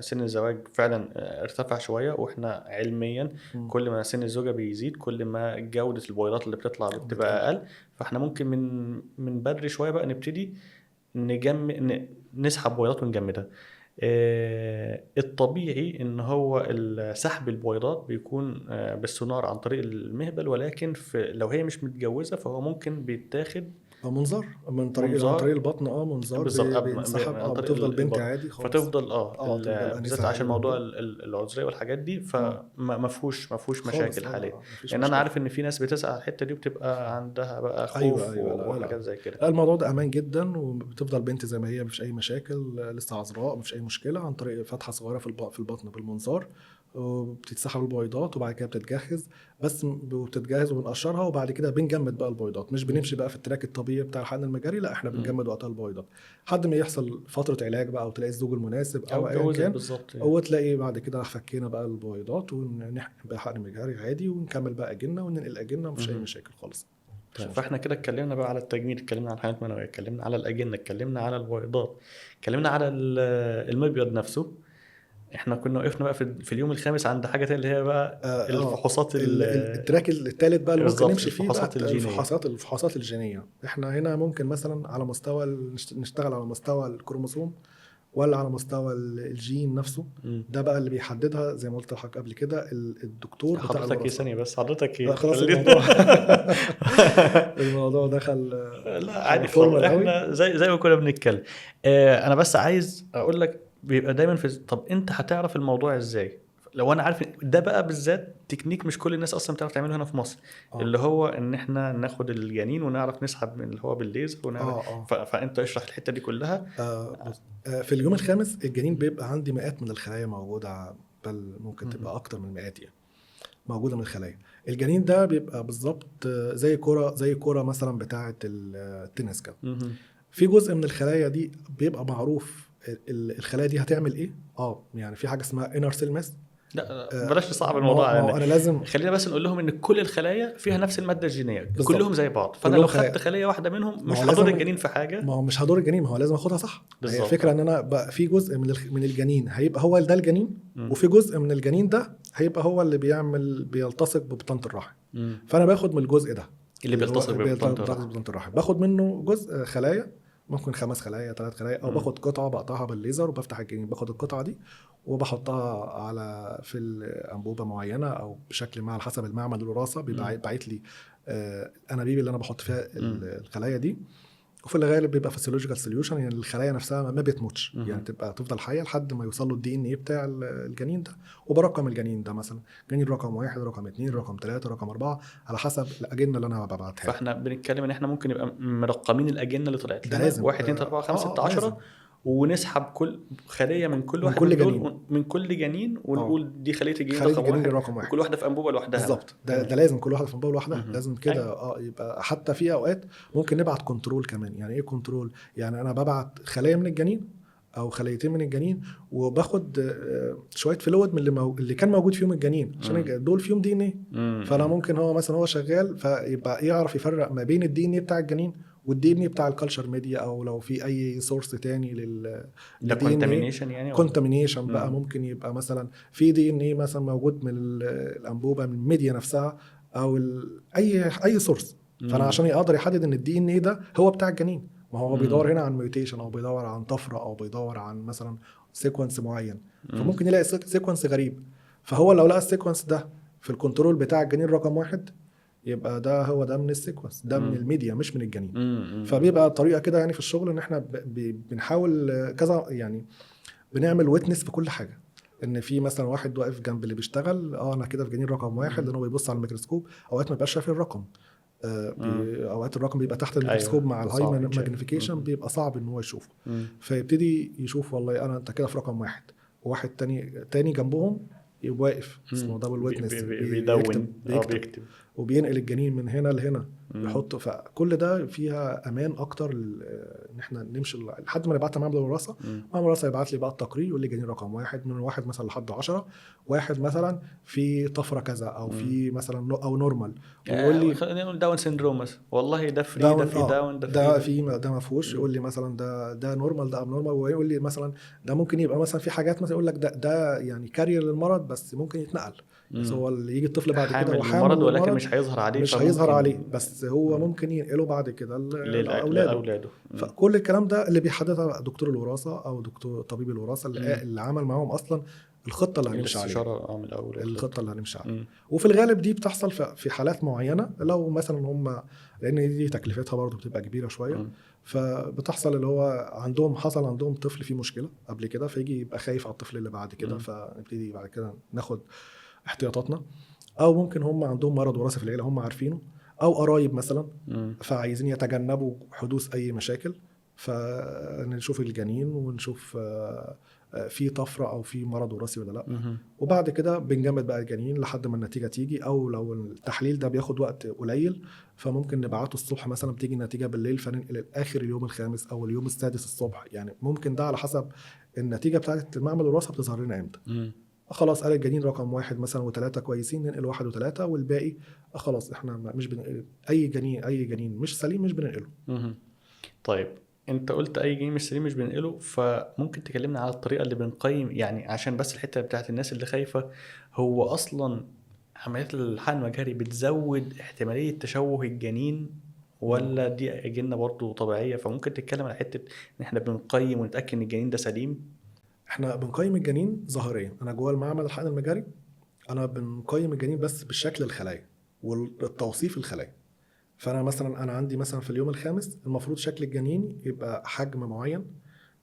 سن الزواج فعلا ارتفع شوية، واحنا علميا مم. كل ما سن الزوجة بيزيد كل ما جودة البويضات اللي بتطلع بتبقى أقل. فاحنا ممكن من بدري شوية بقى نبتدي نسحب بويضات ونجمدها. الطبيعي ان هو سحب البويضات بيكون بالسونار عن طريق المهبل، ولكن لو هي مش متجوزة فهو ممكن بيتاخد منظار من طريق عن منظار. طريق البطن، منظار بالظبط، بينسحب، عن طريق بتفضل بنت البطن، عادي خالص. فتفضل تفضل بالذات انسه عشان عادي موضوع موجود العذريه والحاجات دي، فما فيهوش خالص. مشاكل حاليا. مفيش لان انا مشكله. عارف ان في ناس بتسعى على الحته دي وبتبقى عندها بقى خوف ايوه لا وحاجات زي كده. لا، الموضوع ده امان جدا، وبتفضل بنت زي ما هي، مفيش اي مشاكل، لسه عذراء، مفيش اي مشكله، عن طريق فتحه صغيره في البطن بالمنظار، وبتتسحب البويضات، وبعد كده بتتجهز، بس بتتجهز وبنقشرها، وبعد كده بنجمد بقى البويضات. مش بنمشي بقى في التراك الطبيعي بتاع الحقن المجاري، لا احنا بنجمد وقتها البويضات لحد ما يحصل فتره علاج بقى، وتلاقي الزوج المناسب او او ايا اتجوزت كان، بالظبط. او تلاقي بعد كده فكينا بقى البويضات ونحقن بقى حقن مجاري عادي، ونكمل بقى اجنه وننقل اجنه، مفيش اي مشاكل خالص. طيب، فاحنا كده اتكلمنا بقى على التجميل، اتكلمنا على الحيوانات المنويه، اتكلمنا على الاجنه، اتكلمنا على البويضات، اتكلمنا على المبيض نفسه. احنا كنا وقفنا بقى في اليوم الخامس عند حاجه تانية اللي هي بقى الفحوصات التراك الثالث بقى اللي ممكن نمشي فيه بقى الفحوصات الجينيه. الفحوصات الجينيه. احنا هنا ممكن مثلا على مستوى نشتغل على مستوى الكروموسوم، ولا على مستوى الجين نفسه. ده بقى اللي بيحددها زي ما قلت لحضرتك قبل كده الدكتور بتاع حضرتك ايه ثانيه بس، حضرتك ايه؟ خلاص الموضوع دخل لا عادي فورمال خالص، قوي. احنا زي ما كنا بنتكلم. انا بس عايز اقول لك، بيبقى دايما طب انت هتعرف الموضوع ازاي؟ لو انا عارف ده بقى بالذات تكنيك مش كل الناس اصلا بتعرف تعمله هنا في مصر. اللي هو ان احنا ناخد الجنين ونعرف نسحب من اللي هو بالليزر ونعرف. فانت اشرح الحته دي كلها. في اليوم الخامس الجنين بيبقى عندي مئات من الخلايا موجوده، بل ممكن تبقى اكتر من مئات يعني موجوده من الخلايا. الجنين ده بيبقى بالظبط زي كرة مثلا بتاعه التنس كده. في جزء من الخلايا دي بيبقى معروف الخلايا دي هتعمل ايه. يعني في حاجه اسمها انر سيل ماس. لا بلاش تصعب الموضوع علينا. انا لازم خلينا بس نقول لهم ان كل الخلايا فيها نفس الماده الجينيه، كلهم زي بعض. فانا لو خدت خليه واحده منهم مش هضر الجنين في حاجه. ما هو مش هضر الجنين، ما هو لازم اخدها صح. هي الفكره ان انا بقى في جزء من الجنين هيبقى هو ده الجنين، وفي جزء من الجنين ده هيبقى هو اللي بيلتصق ببطانه الرحم. فانا باخد من الجزء ده اللي بيلتصق ببطانه الرحم، باخد منه جزء خلايا، ممكن 5 خلايا 3 خلايا، او باخد قطعه بقطعها بالليزر وبفتح الجنين، باخد القطعه دي وبحطها في الانبوبه معينه او بشكل ما على حسب المعمل الوراثه بيبقى باعت لي الانابيب اللي انا بحط فيها الخلايا دي. وفي الغالب بيبقى فيسيولوجيكال سوليوشن، يعني الخلايا نفسها ما بتموتش، يعني تفضل حيه لحد ما يوصل له الدي ان ايه بتاع الجنين ده. وبرقم الجنين ده مثلا جنين رقم 1 رقم 2 رقم 3 رقم 4 على حسب الاجنه اللي انا ببعتها. فاحنا بنتكلم ان احنا ممكن نبقى مرقمين الاجنه اللي طلعت لنا، لازم 1 2 3 4 5 6 10، ونسحب كل خليه من كل واحد من دول، من كل جنين، ونقول دي خليه الجنين رقم 1 وكل واحده في انبوبه لوحدها. بالظبط، ده لازم كل واحده في انبوبه لوحدها. لازم كده يبقى حتى في اوقات ممكن نبعت كنترول كمان. يعني ايه كنترول؟ يعني انا ببعت خليه من الجنين او خليتين من الجنين، وباخد شويه فلويد من اللي كان موجود فيهم الجنين، عشان دول فيهم دي ان ايه. فانا ممكن هو مثلا هو شغال فيبقى يعرف يفرق ما بين الدي ان ايه بتاع الجنين والدي ان ايه بتاع الكالتشر ميديا، او لو في اي سورس تاني للكونتامينيشن يعني كونتامينيشن بقى. ممكن يبقى مثلا في دي ان ايه مثلا موجود من الانبوبه من الميديا نفسها، او اي سورس. فانا عشان يقدر يحدد ان الدي ان ايه ده هو بتاع الجنين، ما هو بيدور هنا عن ميوتيشن، او بيدور عن طفره، او بيدور عن مثلا سيكونس معين. فممكن يلاقي سيكونس غريب، فهو لو لقى السيكونس ده في الكنترول بتاع الجنين رقم 1 يبقى ده هو ده من السيكونس ده من الميديا مش من الجنين. فبيبقى طريقه كده يعني في الشغل ان احنا بنحاول كذا، يعني بنعمل ويتنس في كل حاجه. ان في مثلا واحد واقف جنب اللي بيشتغل، انا كده في جنين رقم واحد، لانه بيبص على الميكروسكوب اوقات ما بيبقاش شايف الرقم. اوقات الرقم بيبقى تحت الميكروسكوب. أيوة. مع الهاي صعب ماجنيفيكيشن بيبقى صعب ان هو يشوفه. فيبتدي يشوف والله انت كده في رقم واحد، وواحد تاني جنبهم يبقى واقف، اسمه دبل ويتنس، بيدون بيكتب وبينقل الجنين من هنا لهنا يحطه. فكل ده فيها امان اكتر ان احنا نمشي لحد ما نبعتها معمل الوراثه. معمل الوراثه يبعت لي بقى التقرير، يقول لي جنين رقم واحد من واحد مثلا لحد 10، واحد مثلا في طفره كذا، او في مثلا او نورمال، ويقول لي خلينا نقول داون سيندروم مثلا، والله ده فري، ده في داون، ده في ده ما فيهوش. يقول لي مثلا ده نورمال، ده اب نورمال. ويقول لي مثلا ده ممكن يبقى مثلا في حاجات مثلا يقول لك ده يعني كارير للمرض بس ممكن يتنقل. بس هو اللي يجي الطفل بعد كده وحامل المرض، ولكن مش هيظهر عليه، مش هيظهر عليه، بس هو ممكن ينقله بعد كده لاولاده. فكل الكلام ده اللي بيحددها دكتور الوراثه او دكتور طبيب الوراثه اللي عمل معاهم اصلا الخطه اللي هنمشي عليها، من الأول الخطه اللي هنمشي عليها. وفي الغالب دي بتحصل في حالات معينه، لو مثلا هم، لان دي تكلفتها برضو بتبقى كبيره شويه. فبتحصل اللي هو حصل عندهم طفل فيه مشكله قبل كده، فيجي يبقى خايف على الطفل اللي بعد كده، فنبتدي بعد كده ناخد احتياطاتنا. او ممكن هم عندهم مرض وراثي في العيله هم عارفينه، او قرايب مثلا فعايزين يتجنبوا حدوث اي مشاكل، فنشوف الجنين ونشوف في طفره او في مرض وراثي ولا لا. وبعد كده بنجمد بقى الجنين لحد ما النتيجه تيجي، او لو التحليل ده بياخد وقت قليل فممكن نبعته الصبح مثلا، بتيجي النتيجه بالليل، فننقل اخر اليوم الخامس او اليوم السادس الصبح. يعني ممكن ده على حسب النتيجه بتاعت المعمل الوراثه بتظهر لنا امتى. خلاص قال الجنين رقم واحد مثلا و3 كويسين، ننقل 1 و3، والباقي خلاص احنا مش بننقل اي جنين مش سليم مش بننقله. طيب انت قلت اي جنين مش سليم مش بننقله، فممكن تكلمنا على الطريقه اللي بنقيم، يعني عشان بس الحته بتاعت الناس اللي خايفه، هو اصلا عمليات الحقن المجهري بتزود احتماليه تشوه الجنين ولا دي اجنه برضو طبيعيه؟ فممكن تتكلم على حته ان احنا بنقيم ونتاكد ان الجنين ده سليم. احنا بنقيم الجنين ظاهريا، انا جوه المعمل الحقن المجهري انا بنقيم الجنين بس بالشكل الخلايا والتوصيف الخلايا. فانا مثلا انا عندي مثلا في اليوم الخامس المفروض شكل الجنين يبقى حجم معين،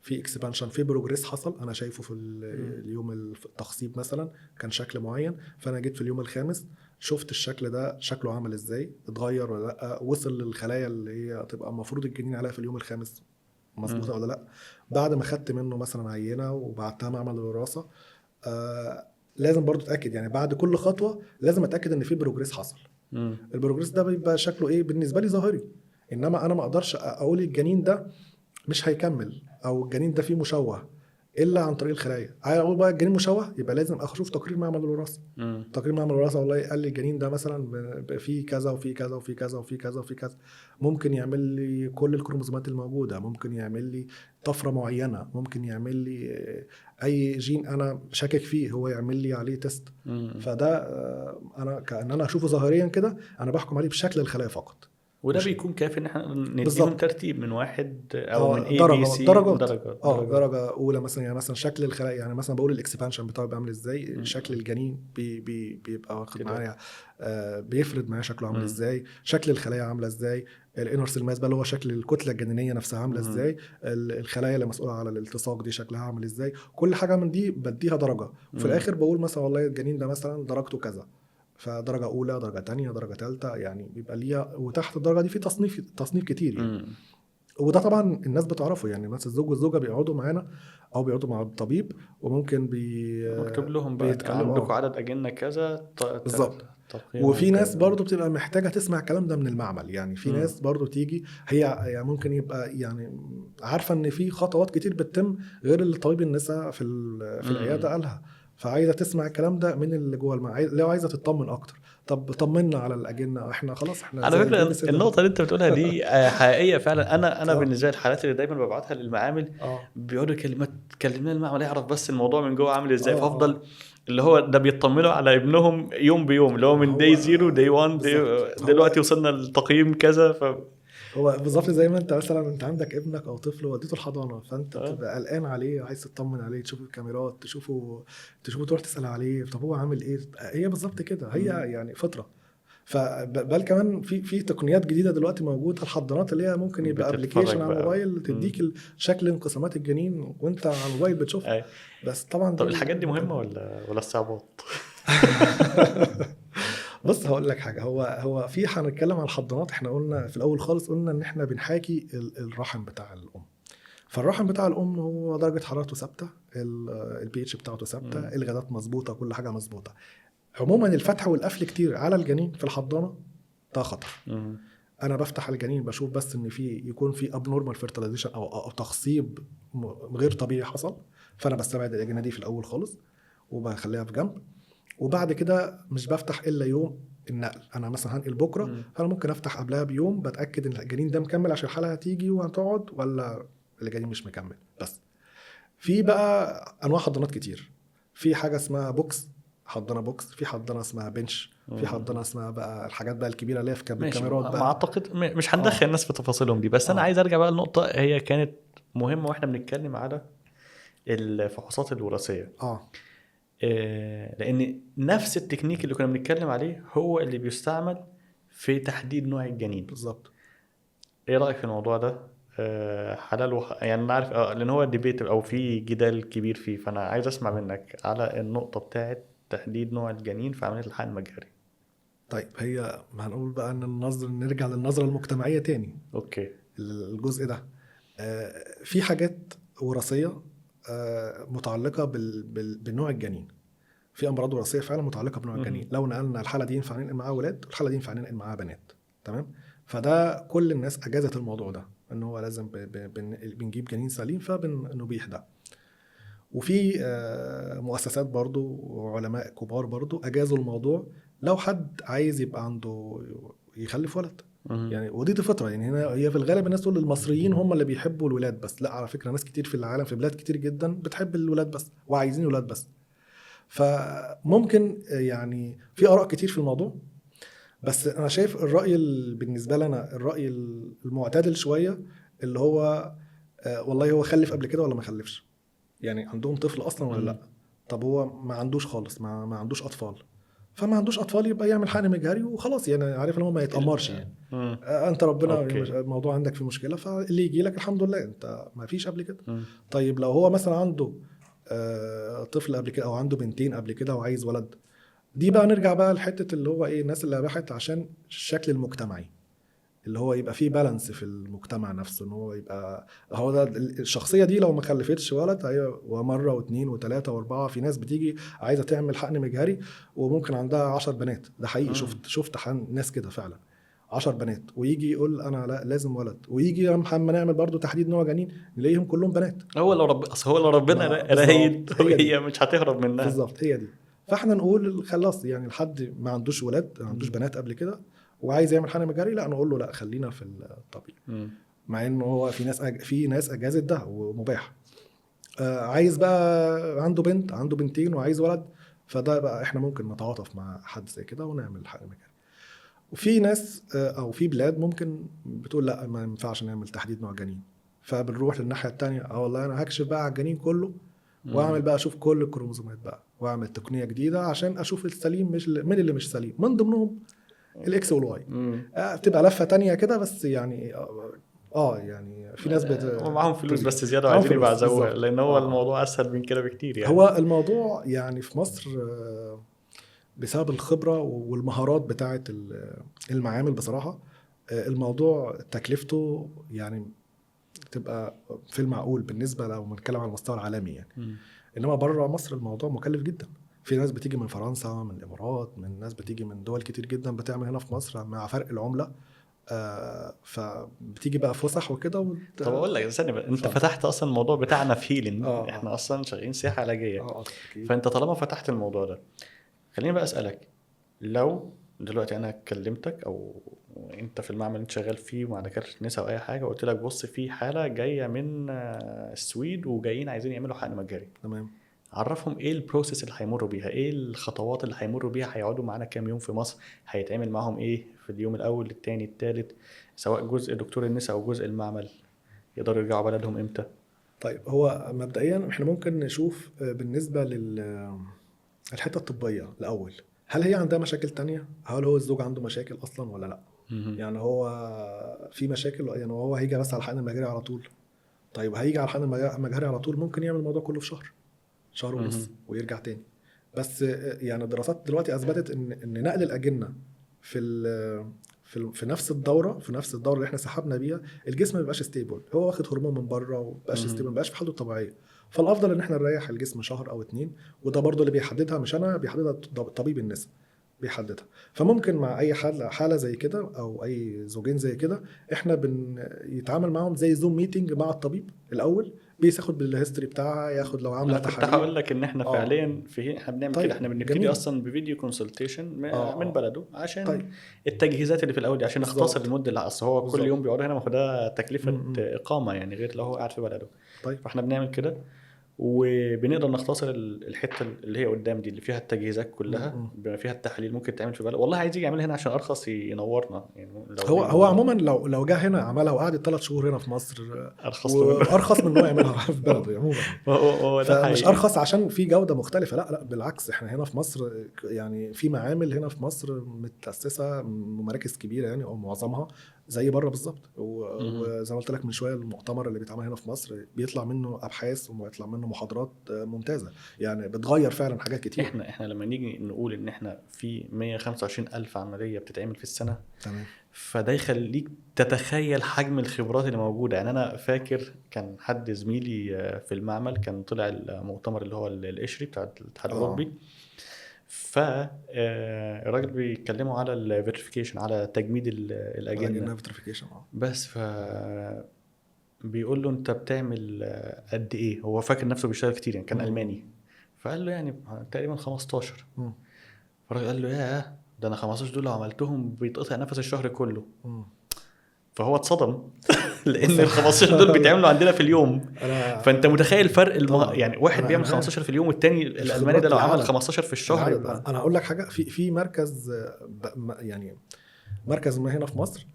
في اكسبانشن، في بروجريس حصل انا شايفه في اليوم التخصيب مثلا كان شكل معين، فانا جيت في اليوم الخامس شفت الشكل ده شكله عمل ازاي، اتغير ولا لا، وصل للخلايا اللي هي تبقى المفروض الجنين عليها في اليوم الخامس مظبوطه ولا لا. بعد ما خدت منه مثلا عينه وبعتها معمل الوراثه، لازم برضو اتاكد، يعني بعد كل خطوه لازم اتاكد ان في بروجريس حصل. البروجريس ده بيبقى شكله ايه بالنسبه لي ظاهري، انما انا ما اقدرش اقول الجنين ده مش هيكمل او الجنين ده فيه مشوه الا عن طريق الخلايا. عايز اقول بقى الجنين مشوه يبقى لازم اشوف تقرير معمل الوراثه. تقرير معمل الوراثه والله قال لي الجنين ده مثلا فيه كذا وفيه كذا وفيه كذا وفيه كذا وفيه كذا، ممكن يعمل لي كل الكروموسومات الموجوده، ممكن يعمل لي طفره معينه، ممكن يعمل لي اي جين انا شاكك فيه هو يعمل لي عليه تيست. فده انا كأن انا اشوفه ظاهريا كده انا بحكم عليه بشكل الخلايا فقط، وده بيكون كافي ان احنا نديهم ترتيب من واحد او من A B C درجات درجه اولى مثلا. يعني مثلا شكل الخلايا، يعني مثلا بقول الاكسبانشن بتاعه بيعمل ازاي، شكل الجنين بيبقى واخد معايا بيفرد معايا شكله عامل ازاي، شكل الخلايا عامله ازاي، الانر سيل ماس بقى اللي هو شكل الكتله الجنينيه نفسها عامله ازاي، الخلايا اللي مسؤوله على الالتصاق دي شكلها عامل ازاي، كل حاجه من دي بديها درجه. وفي الاخر بقول مثلا والله الجنين ده مثلا درجته كذا، فدرجه اولى، درجه تانية، درجه ثالثه، يعني بيبقى ليها. وتحت الدرجه دي في تصنيف كتير يعني. وده طبعا الناس بتعرفه، يعني مثلا الزوج والزوجه بيقعدوا معانا او بيقعدوا مع الطبيب وممكن مكتوب لهم بقى عندكم عدد اجنه كذا بالظبط. وفي ناس برضو بتبقى محتاجه تسمع الكلام ده من المعمل، يعني في ناس برضو تيجي هي يعني ممكن يبقى يعني عارفه ان في خطوات كتير بتتم غير اللي طبيب النساء في العياده قالها، فعايزه تسمع الكلام ده من اللي جوه المعمل، لو عايزه تطمن اكتر. طب طمنا على الاجنه، احنا خلاص احنا على فكره النقطه اللي انت بتقولها دي حقيقيه فعلا. انا بالنسبه لي الحالات اللي دايما ببعتها للمعامل بيقعدوا كلمنا المعمل يعرف بس الموضوع من جوه عامل ازاي، فافضل اللي هو ده بيطمنوا على ابنهم يوم بيوم، اللي هو من داي 0 داي 1 دلوقتي وصلنا للتقييم كذا. هو بالظبط زي ما انت مثلا انت عندك ابنك او طفل وديته الحضانه، فانت بتبقى قلقان عليه، عايز تطمن عليه، تشوف الكاميرات، تشوفه تروح تسال عليه طب هو عامل ايه. هي بالظبط كده، هي يعني فطره. فبل كمان في تقنيات جديده دلوقتي موجوده، الحضانات اللي هي ممكن يبقى بتتفرج ابلكيشن على بقى. الموبايل تديك شكل انقسامات الجنين وانت على الموبايل بتشوفها. أي. بس طبعا طب الحاجات دي مهمة ولا الصعوبات؟ بص هقول لك حاجه، هو في هنتكلم عن الحضانات. احنا قلنا في الاول خالص قلنا ان احنا بنحاكي الرحم بتاع الام. فالرحم بتاع الام هو درجه حرارته ثابته، البي اتش بتاعته ثابته، الغازات مظبوطه، كل حاجه مظبوطه. عموما الفتح والقفل كتير على الجنين في الحضانه ده خطر. انا بفتح الجنين بشوف بس ان يكون في ابنورمال فيرتيلايزيشن او تخصيب غير طبيعي حصل، فانا بستبعد الاجنه دي في الاول خالص وبخليها في جنب. وبعد كده مش بفتح الا يوم النقل. انا مثلا هنقل بكره، فانا ممكن افتح قبلها بيوم بتاكد ان الجنين ده مكمل عشان الحاله هتيجي وهتقعد، ولا الجنين مش مكمل. بس في بقى انواع حضانات كتير. في حاجه اسمها بوكس، حضانه بوكس، في حضانه اسمها بنش، في حضانه اسمها بقى الحاجات بقى الكبيره اللي هي في بالكاميرات بقى. ما اعتقد مش هندخل الناس في تفاصيلهم دي، بس انا عايز ارجع بقى لنقطه هي كانت مهمه واحنا بنتكلم على الفحوصات الوراثيه. لان نفس التكنيك اللي كنا بنتكلم عليه هو اللي بيستعمل في تحديد نوع الجنين بالظبط. ايه رايك في الموضوع ده؟ حلال يعني انا عارف لان هو ديبيت او في جدال كبير فيه، فانا عايز اسمع منك على النقطه بتاعه تحديد نوع الجنين في عمليه الحقن المجهري. طيب هي ما هنقول بقى ان نرجع للنظره المجتمعيه تاني. اوكي. الجزء ده في حاجات وراثيه متعلقه بالنوع الجنين. في امراض وراثيه فعلا متعلقه بنوع الجنين. لو نقلنا الحاله دي ينفع ننقل معاها ولاد، الحاله دي ينفع ننقل معاها بنات. تمام. فده كل الناس اجازت الموضوع ده ان هو لازم بنجيب جنين سليم فبنبيح ده. وفي مؤسسات برضو وعلماء كبار برضو اجازوا الموضوع لو حد عايز يبقى عنده يخلف ولد. يعني ودي فطره. يعني هنا هي في الغالب الناس تقول المصريين هم اللي بيحبوا الولاد بس، لا على فكره ناس كتير في العالم في بلاد كتير جدا بتحب الولاد بس وعايزين ولاد بس. فممكن يعني في آراء كتير في الموضوع، بس أنا شايف الرأي بالنسبة لنا الرأي المعتدل شوية اللي هو والله هو خلف قبل كده ولا ما خلفش، يعني عندهم طفل أصلا ولا لا. طب هو ما عندوش خالص، ما عندوش أطفال، فما عندوش أطفال يبقى يعمل حقن مجهري وخلاص. يعني عارف ان هو ما يتأمرش يعني. أنت ربنا الموضوع عندك في مشكلة فاللي يجي لك الحمد لله أنت ما فيش قبل كده. طيب لو هو مثلا عنده طفل قبل كده او عنده بنتين قبل كده وعايز ولد، دي بقى نرجع بقى لحته اللي هو ايه الناس اللي بحثت عشان الشكل المجتمعي اللي هو يبقى فيه بالانس في المجتمع نفسه، ان هو يبقى هو ده الشخصيه دي لو ما خلفتش ولد هي ومره واثنين وثلاثه واربعه. في ناس بتيجي عايزه تعمل حقن مجهري وممكن عندها 10 بنات، ده حقيقي. شفت ناس كده فعلا 10 بنات ويجي يقول انا لا لازم ولد، ويجي لما نعمل برضو تحديد نوع جنين نلاقيهم كلهم بنات. هو لو ربنا رايد هي مش هتهرب منها. بالظبط هي دي. فاحنا نقول خلاص يعني الحد ما عندوش ولاد ما عندوش بنات قبل كده وعايز يعمل حقن مجهري، لا نقول له لا خلينا في الطبيعي. مع انه هو في ناس اجازت ده ومباح. عايز بقى عنده بنت عنده بنتين وعايز ولد، فده بقى احنا ممكن نتعاطف مع حد زي كده ونعمل حقن مجهري. وفي ناس او في بلاد ممكن بتقول لا ما ينفعش نعمل تحديد نوع جنين، فبنروح للناحيه التانية. والله انا هكشف بقى على الجنين كله واعمل بقى اشوف كل الكروموسومات بقى واعمل تقنيه جديده عشان اشوف السليم مش من اللي مش سليم، من ضمنهم الاكس والواي. بتبقى لفه تانية كده بس يعني يعني في ناس معاهم فلوس بس زياده وعايزين يبعزوها، لان هو الموضوع اسهل من كده بكتير. يعني هو الموضوع يعني في مصر بسبب الخبره والمهارات بتاعه المعامل بصراحه الموضوع تكلفته يعني تبقى في المعقول بالنسبه لو بنتكلم على المستوى العالمي يعني. انما بره مصر الموضوع مكلف جدا. في ناس بتيجي من فرنسا من الامارات، من ناس بتيجي من دول كتير جدا بتعمل هنا في مصر مع فرق العمله. فبتيجي بقى فسح وكده طب اقول لك ثانيه انت فتحت اصلا الموضوع بتاعنا في هيلين. احنا اصلا شغالين سياحه علاجيه. فانت طالما فتحت الموضوع ده خليني بقى اسالك، لو دلوقتي انا كلمتك او انت في المعمل انت شغال فيه ومع دكاتره النساء او اي حاجه وقلت لك بص في حاله جايه من السويد وجايين عايزين يعملوا حقن مجهري، تمام، عرفهم ايه البروسيس اللي هيمروا بيها، ايه الخطوات اللي هيمروا بيها، هيقعدوا معانا كام يوم في مصر، هيتعمل معاهم ايه في اليوم الاول الثاني الثالث، سواء جزء دكتور النساء او جزء المعمل، يقدروا يرجعوا بلدهم امتى؟ طيب هو مبدئيا احنا ممكن نشوف بالنسبه الحته الطبيه الاول. هل هي عندها مشاكل تانية؟ هل هو الزوج عنده مشاكل اصلا ولا لا؟ مهم. يعني هو في مشاكل، يعني هو هيجي بس على الحقن المجاري على طول؟ طيب هيجي على الحقن المجهري على طول، ممكن يعمل الموضوع كله في شهر ونص مهم. ويرجع تاني. بس يعني الدراسات دلوقتي اثبتت ان نقل الاجنه في في نفس الدوره اللي احنا سحبنا بيها، الجسم ما بيبقاش ستيبل، هو واخد هرمون من بره وما بقاش ستيبل، ما مهم. بقاش في حالته الطبيعيه. فالافضل ان احنا نريح الجسم شهر او اتنين، وده برضو اللي بيحددها مش انا، بيحددها طبيب النساء بيحددها. فممكن مع اي حاله زي كده او اي زوجين زي كده، احنا يتعامل معاهم زي زوم ميتنج مع الطبيب الاول، بياخد بالهيستوري بتاعها، ياخد لو عامله انا كنت تحاليل. هقول لك ان احنا اه فعليا احنا بنعمل كده، احنا طيب بنبتدي جميل. اصلا بفيديو كونسلتيشن من اه بلده عشان طيب التجهيزات اللي في الاول دي، عشان نختصر بالظبط المده اللي اصل هو كل بالظبط. يوم بيقعد هنا، ما هو ده م- تكلفه م. اقامه يعني، غير لو هو قاعد في بلده. طيب فاحنا بنعمل كده، وبنقدر نختصر الحته اللي هي قدام دي اللي فيها التجهيزات م- كلها، م. بما فيها التحاليل ممكن تعمل في بلد. والله عايز يجي يعملها هنا عشان ارخص ينورنا يعني، لو هو ليه عموما لو جه هنا عملها وقعد 3 شهور هنا في مصر، ارخص له منه. وارخص من انه يعملها في بلده عموما يعني. هو ده فمش حقيقي. ارخص عشان في جوده مختلفه، لا لا بالعكس، احنا هنا في مصر يعني في معامل هنا في مصر متاسسه ومراكز كبيره يعني، او معظمها زي بره بالظبط. مهم. وزي ما قلت لك من شويه، المؤتمر اللي بيتعمل هنا في مصر بيطلع منه ابحاث وبيطلع منه محاضرات ممتازه، يعني بتغير فعلا حاجات كتير. احنا لما نيجي نقول ان احنا في 125 الف عمليه بتتعمل في السنه، تمام. فده يخليك تتخيل حجم الخبرات اللي موجوده. يعني انا فاكر كان حد زميلي في المعمل كان طلع المؤتمر اللي هو القشري بتاع الاتحاد اه الاوروبي، فالراجل بيتكلموا على الفيريفيكيشن، على تجميد الاجنه. الاجنبي فيتريفيكيشن اه. بس بيقول له انت بتعمل قد ايه؟ هو فاكر نفسه بيشتغل كتير يعني، كان م- الماني. فقال له يعني تقريبا 15. م- فالراجل قال له ياه، ده انا 15 دول لو عملتهم بيتقطع نفس الشهر كله. م. فهو اتصدم لان بص ال 15 دول بيتعملوا عندنا في اليوم. انا فانت متخيل فرق طبعا يعني واحد بيعمل انا عارف 15 في اليوم، والتاني الالماني ده الخبرات، لو عمل العدد 15 في الشهر يبقى انا اقول لك حاجه، في مركز يعني مركز ما هنا في مصر،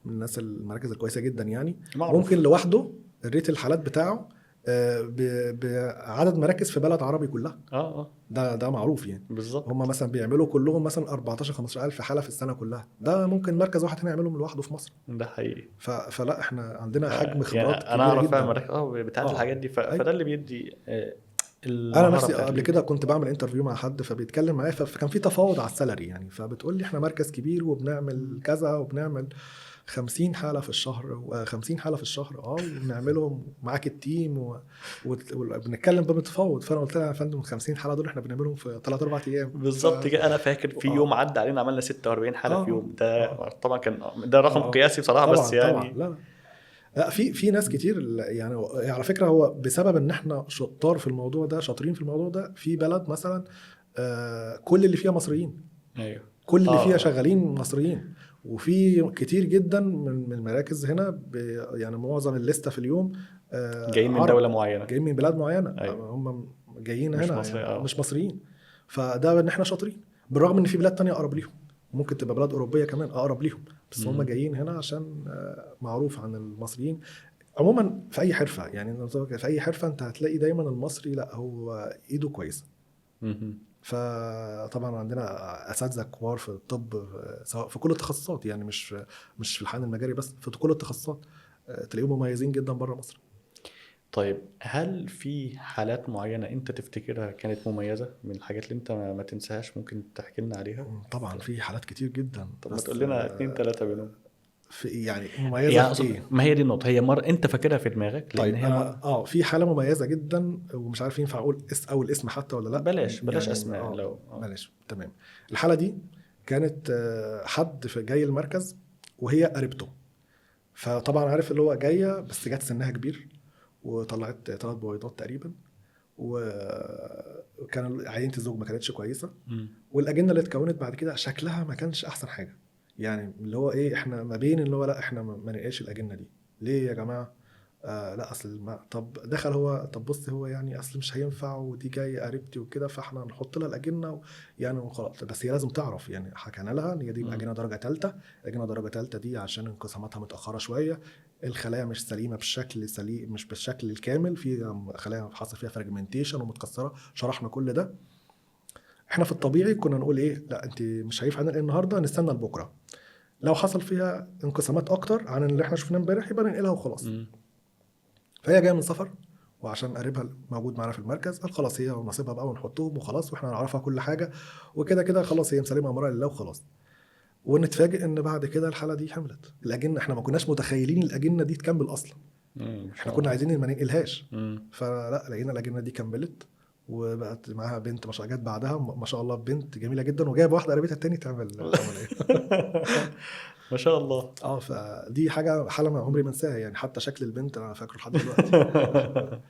من الناس المراكز الكويسه جدا يعني، ممكن معروف. لوحده الريت الحالات بتاعه بعدد مراكز في بلد عربي كلها. اه ده معروف يعني. هم بالظبط. مثلا بيعملوا كلهم مثلا 14 15 الف حاله في السنه كلها، ده ممكن مركز واحد هنا يعمله لوحده في مصر. ده حقيقي. فلا احنا عندنا حجم يعني خبرات انا كبيره اعرف فعلا جدا. مراكز بتاعت اه الحاجات دي، ايوه. فده اللي بيدي انا المهاره نفسي بتاعت قبل اللي كده بيدي. كنت بعمل انترفيو مع حد فبيتكلم معايا، فكان في تفاوض على السالري يعني، فبتقول لي احنا مركز كبير وبنعمل كذا وبنعمل 50 حاله في الشهر، 50 حاله في الشهر اه، وبنعملهم معاك التيم وبنتكلم بمتفاوض. فانا قلت لها يا فندم 50 حاله دول احنا بنعملهم في 3 4 ايام. بالظبط كده. انا فاكر في يوم اه عدى علينا عملنا 46 حاله في اه يوم، ده اه طبعا كان ده رقم اه قياسي بصراحه، بس طبعا يعني. لا لا لا، في ناس كتير يعني. على فكره هو بسبب ان احنا شطار في الموضوع ده، شاطرين في الموضوع ده، في بلد مثلا كل اللي فيها مصريين، ايوه. كل اللي فيها اه شغالين مصريين. وفي كتير جدا من المراكز هنا يعني معظم الليسته في اليوم جايين من عرب، دوله معينه. جايين من بلاد معينه، ايوه هم جايين مش هنا مصري يعني مش اه. مصريين. فده ان احنا شاطرين، بالرغم ان في بلاد تانية اقرب ليهم، ممكن تبقى بلاد اوروبيه كمان اقرب ليهم، بس هم مم. جايين هنا عشان معروف عن المصريين. عموما في اي حرفه يعني، في اي حرفه انت هتلاقي دايما المصري لا هو ايده كويسه. مم. فطبعا عندنا اساتذه كبار في الطب، سواء في كل التخصصات يعني، مش في الحقن المجاري بس، في كل التخصصات تلاقيهم مميزين جدا بره مصر. طيب هل في حالات معينه انت تفتكرها كانت مميزه من الحاجات اللي انت ما تنساهاش، ممكن تحكي لنا عليها؟ طبعا في حالات كتير جدا، طب ما بس تقول لنا اتنين تلاتة منهم. في يعني مميزه يعني في اقصد ايه؟ ما هي دي النقطه، هي مره انت فاكرها في دماغك لان طيب هي انا مره. في حاله مميزه جدا، ومش عارف ينفع اقول اول اسم حتى ولا لا بلاش يعني. اسماء لو بلاش تمام. الحاله دي كانت حد في جاي المركز وهي قريبته، فطبعا عارف اللي هو جايه بس جت سنها كبير، وطلعت 3 بويضات تقريبا، وكان عينة الزوج ما كانتش كويسه، مم. والاجنه اللي اتكونت بعد كده شكلها ما كانش احسن حاجه. يعني اللي هو ايه، احنا ما بين اللي هو لا احنا ما ننقلش الاجنه دي ليه يا جماعه؟ لا اصل ما طب دخل هو، طب بص هو يعني اصل مش هينفع، ودي جايه قريبتي وكده، فاحنا نحط لها الاجنه يعني وخلاص. بس هي لازم تعرف يعني، حكينا لها ان هي دي مم. اجنه درجه ثالثه. الاجنه درجه ثالثه دي عشان انقساماتها متاخره شويه، الخلايا مش سليمه بالشكل سليم، مش بالشكل الكامل، في خلايا حصل فيها فراجمنتيشن ومتكسره، شرحنا كل ده. احنا في الطبيعي كنا نقول ايه، لا انت مش هينفع ننقل النهارده، نستنى لبكره، لو حصل فيها انقسامات اكتر عن اللي احنا شفناه امبارح يبقى ننقلها وخلاص. فهي جايه من سفر، وعشان قريبها موجود معانا في المركز قال خلاص هي ونصيبها بقى ونحطهم وخلاص، واحنا نعرفها كل حاجه وكده كده خلاص هي مسلمه امرها لله وخلاص. ونتفاجئ ان بعد كده الحاله دي حملت الاجنه، احنا ما كناش متخيلين الاجنه دي تكمل اصلا. احنا كنا عايزين ما ننقلهاش، فلا لقينا الاجنه دي كملت وبقت معاها بنت ما شاء الله، جت بعدها ما شاء الله بنت جميله جدا، وجايب واحده قريبتها التاني تعمل عمليه. ما شاء الله. فدي حاله ما عمري ما انساها يعني، حتى شكل البنت انا فاكره لحد دلوقتي.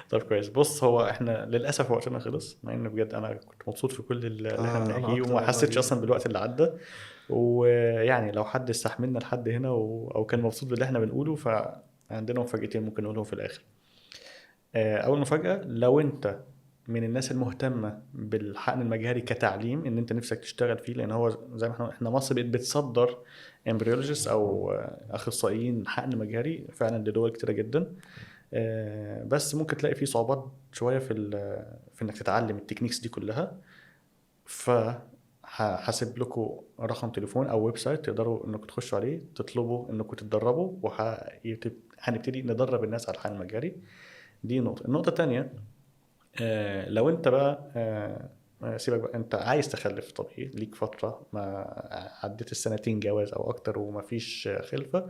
طب كويس. بص هو احنا للاسف وقتنا خلص، مع ان بجد انا كنت مبسوط في كل اللي احنا بنحكيه وما حسيتش اصلا بالوقت اللي عدى. ويعني لو حد استحملنا لحد هنا او كان مبسوط باللي احنا بنقوله، فعندنا مفاجأتين ممكن نقولهم في الاخر. اول مفاجأة، لو انت من الناس المهتمة بالحقن المجهري كتعليم، ان انت نفسك تشتغل فيه، لان هو زي ما احنا مصر بقت بتصدر امبريولوجيست او اخصائيين حقن مجهري فعلا لدول كتيرة جدا. بس ممكن تلاقي فيه صعوبات شوية في انك تتعلم التكنيكس دي كلها. فهحاسب لكم رقم تليفون او ويب سايت تقدروا انكم تخشوا عليه تطلبوا انكم تتدربوا، وهنبتدي ندرب الناس على الحقن المجهري. دي نقطة. النقطة التانية، لو انت بقى سيبك بقى، انت عايز تخلف طبيعي ليك فترة ما عديت السنتين جواز او اكتر وما فيش خلفة،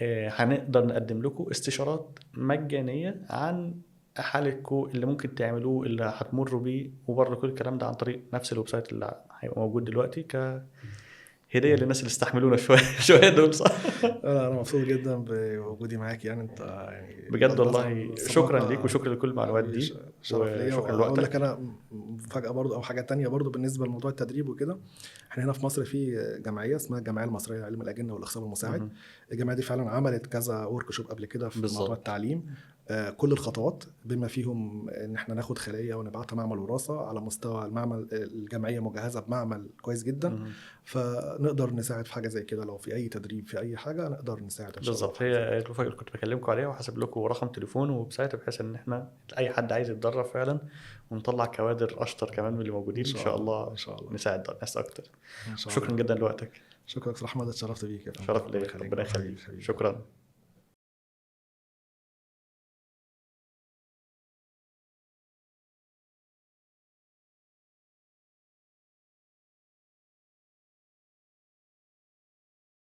هنقدر نقدم لكم استشارات مجانية عن حالتكم اللي ممكن تعملوه اللي هتمروا بيه، وبرضه كل الكلام ده عن طريق نفس الويب سايت اللي هيبقى موجود دلوقتي كهدية للناس اللي استحملونا شوية دول، صح؟ انا مبسوط جدا بوجودي معاك يعني، انت يعني بجد والله شكرا ليك وشكرا لكل المعلومات دي، شرف ليا. وشكرا واقول لك لوقتك. انا مفاجاه برضو او حاجه تانية برضو بالنسبه لموضوع التدريب وكده، احنا هنا في مصر في جمعيه اسمها الجمعيه المصريه لعلم الاجنه والاخصاب المساعد. الجمعيه دي فعلا عملت كذا ورك شوب قبل كده في موضوع التعليم، كل الخطوات بما فيهم ان احنا ناخد خليه ونبعتها معمل وراثه على مستوى المعمل. الجمعيه مجهزه بمعمل كويس جدا، فنقدر نساعد في حاجه زي كده. لو في اي تدريب في اي حاجه نقدر نساعد ان شاء الله. بالظبط، هي المفاجاه اللي كنت بكلمكم عليها، وحاسب لكم رقم تليفون وويب سايت بحيث ان احنا اي حد عايز يتدرب فعلا ونطلع كوادر اشطر كمان من اللي موجودين ان شاء الله نساعد الناس اكتر. شكرا جدا لوقتك. شكرا يا احمد، اتشرفت بيك. شرف ليا، ربنا يخليك. شكرا.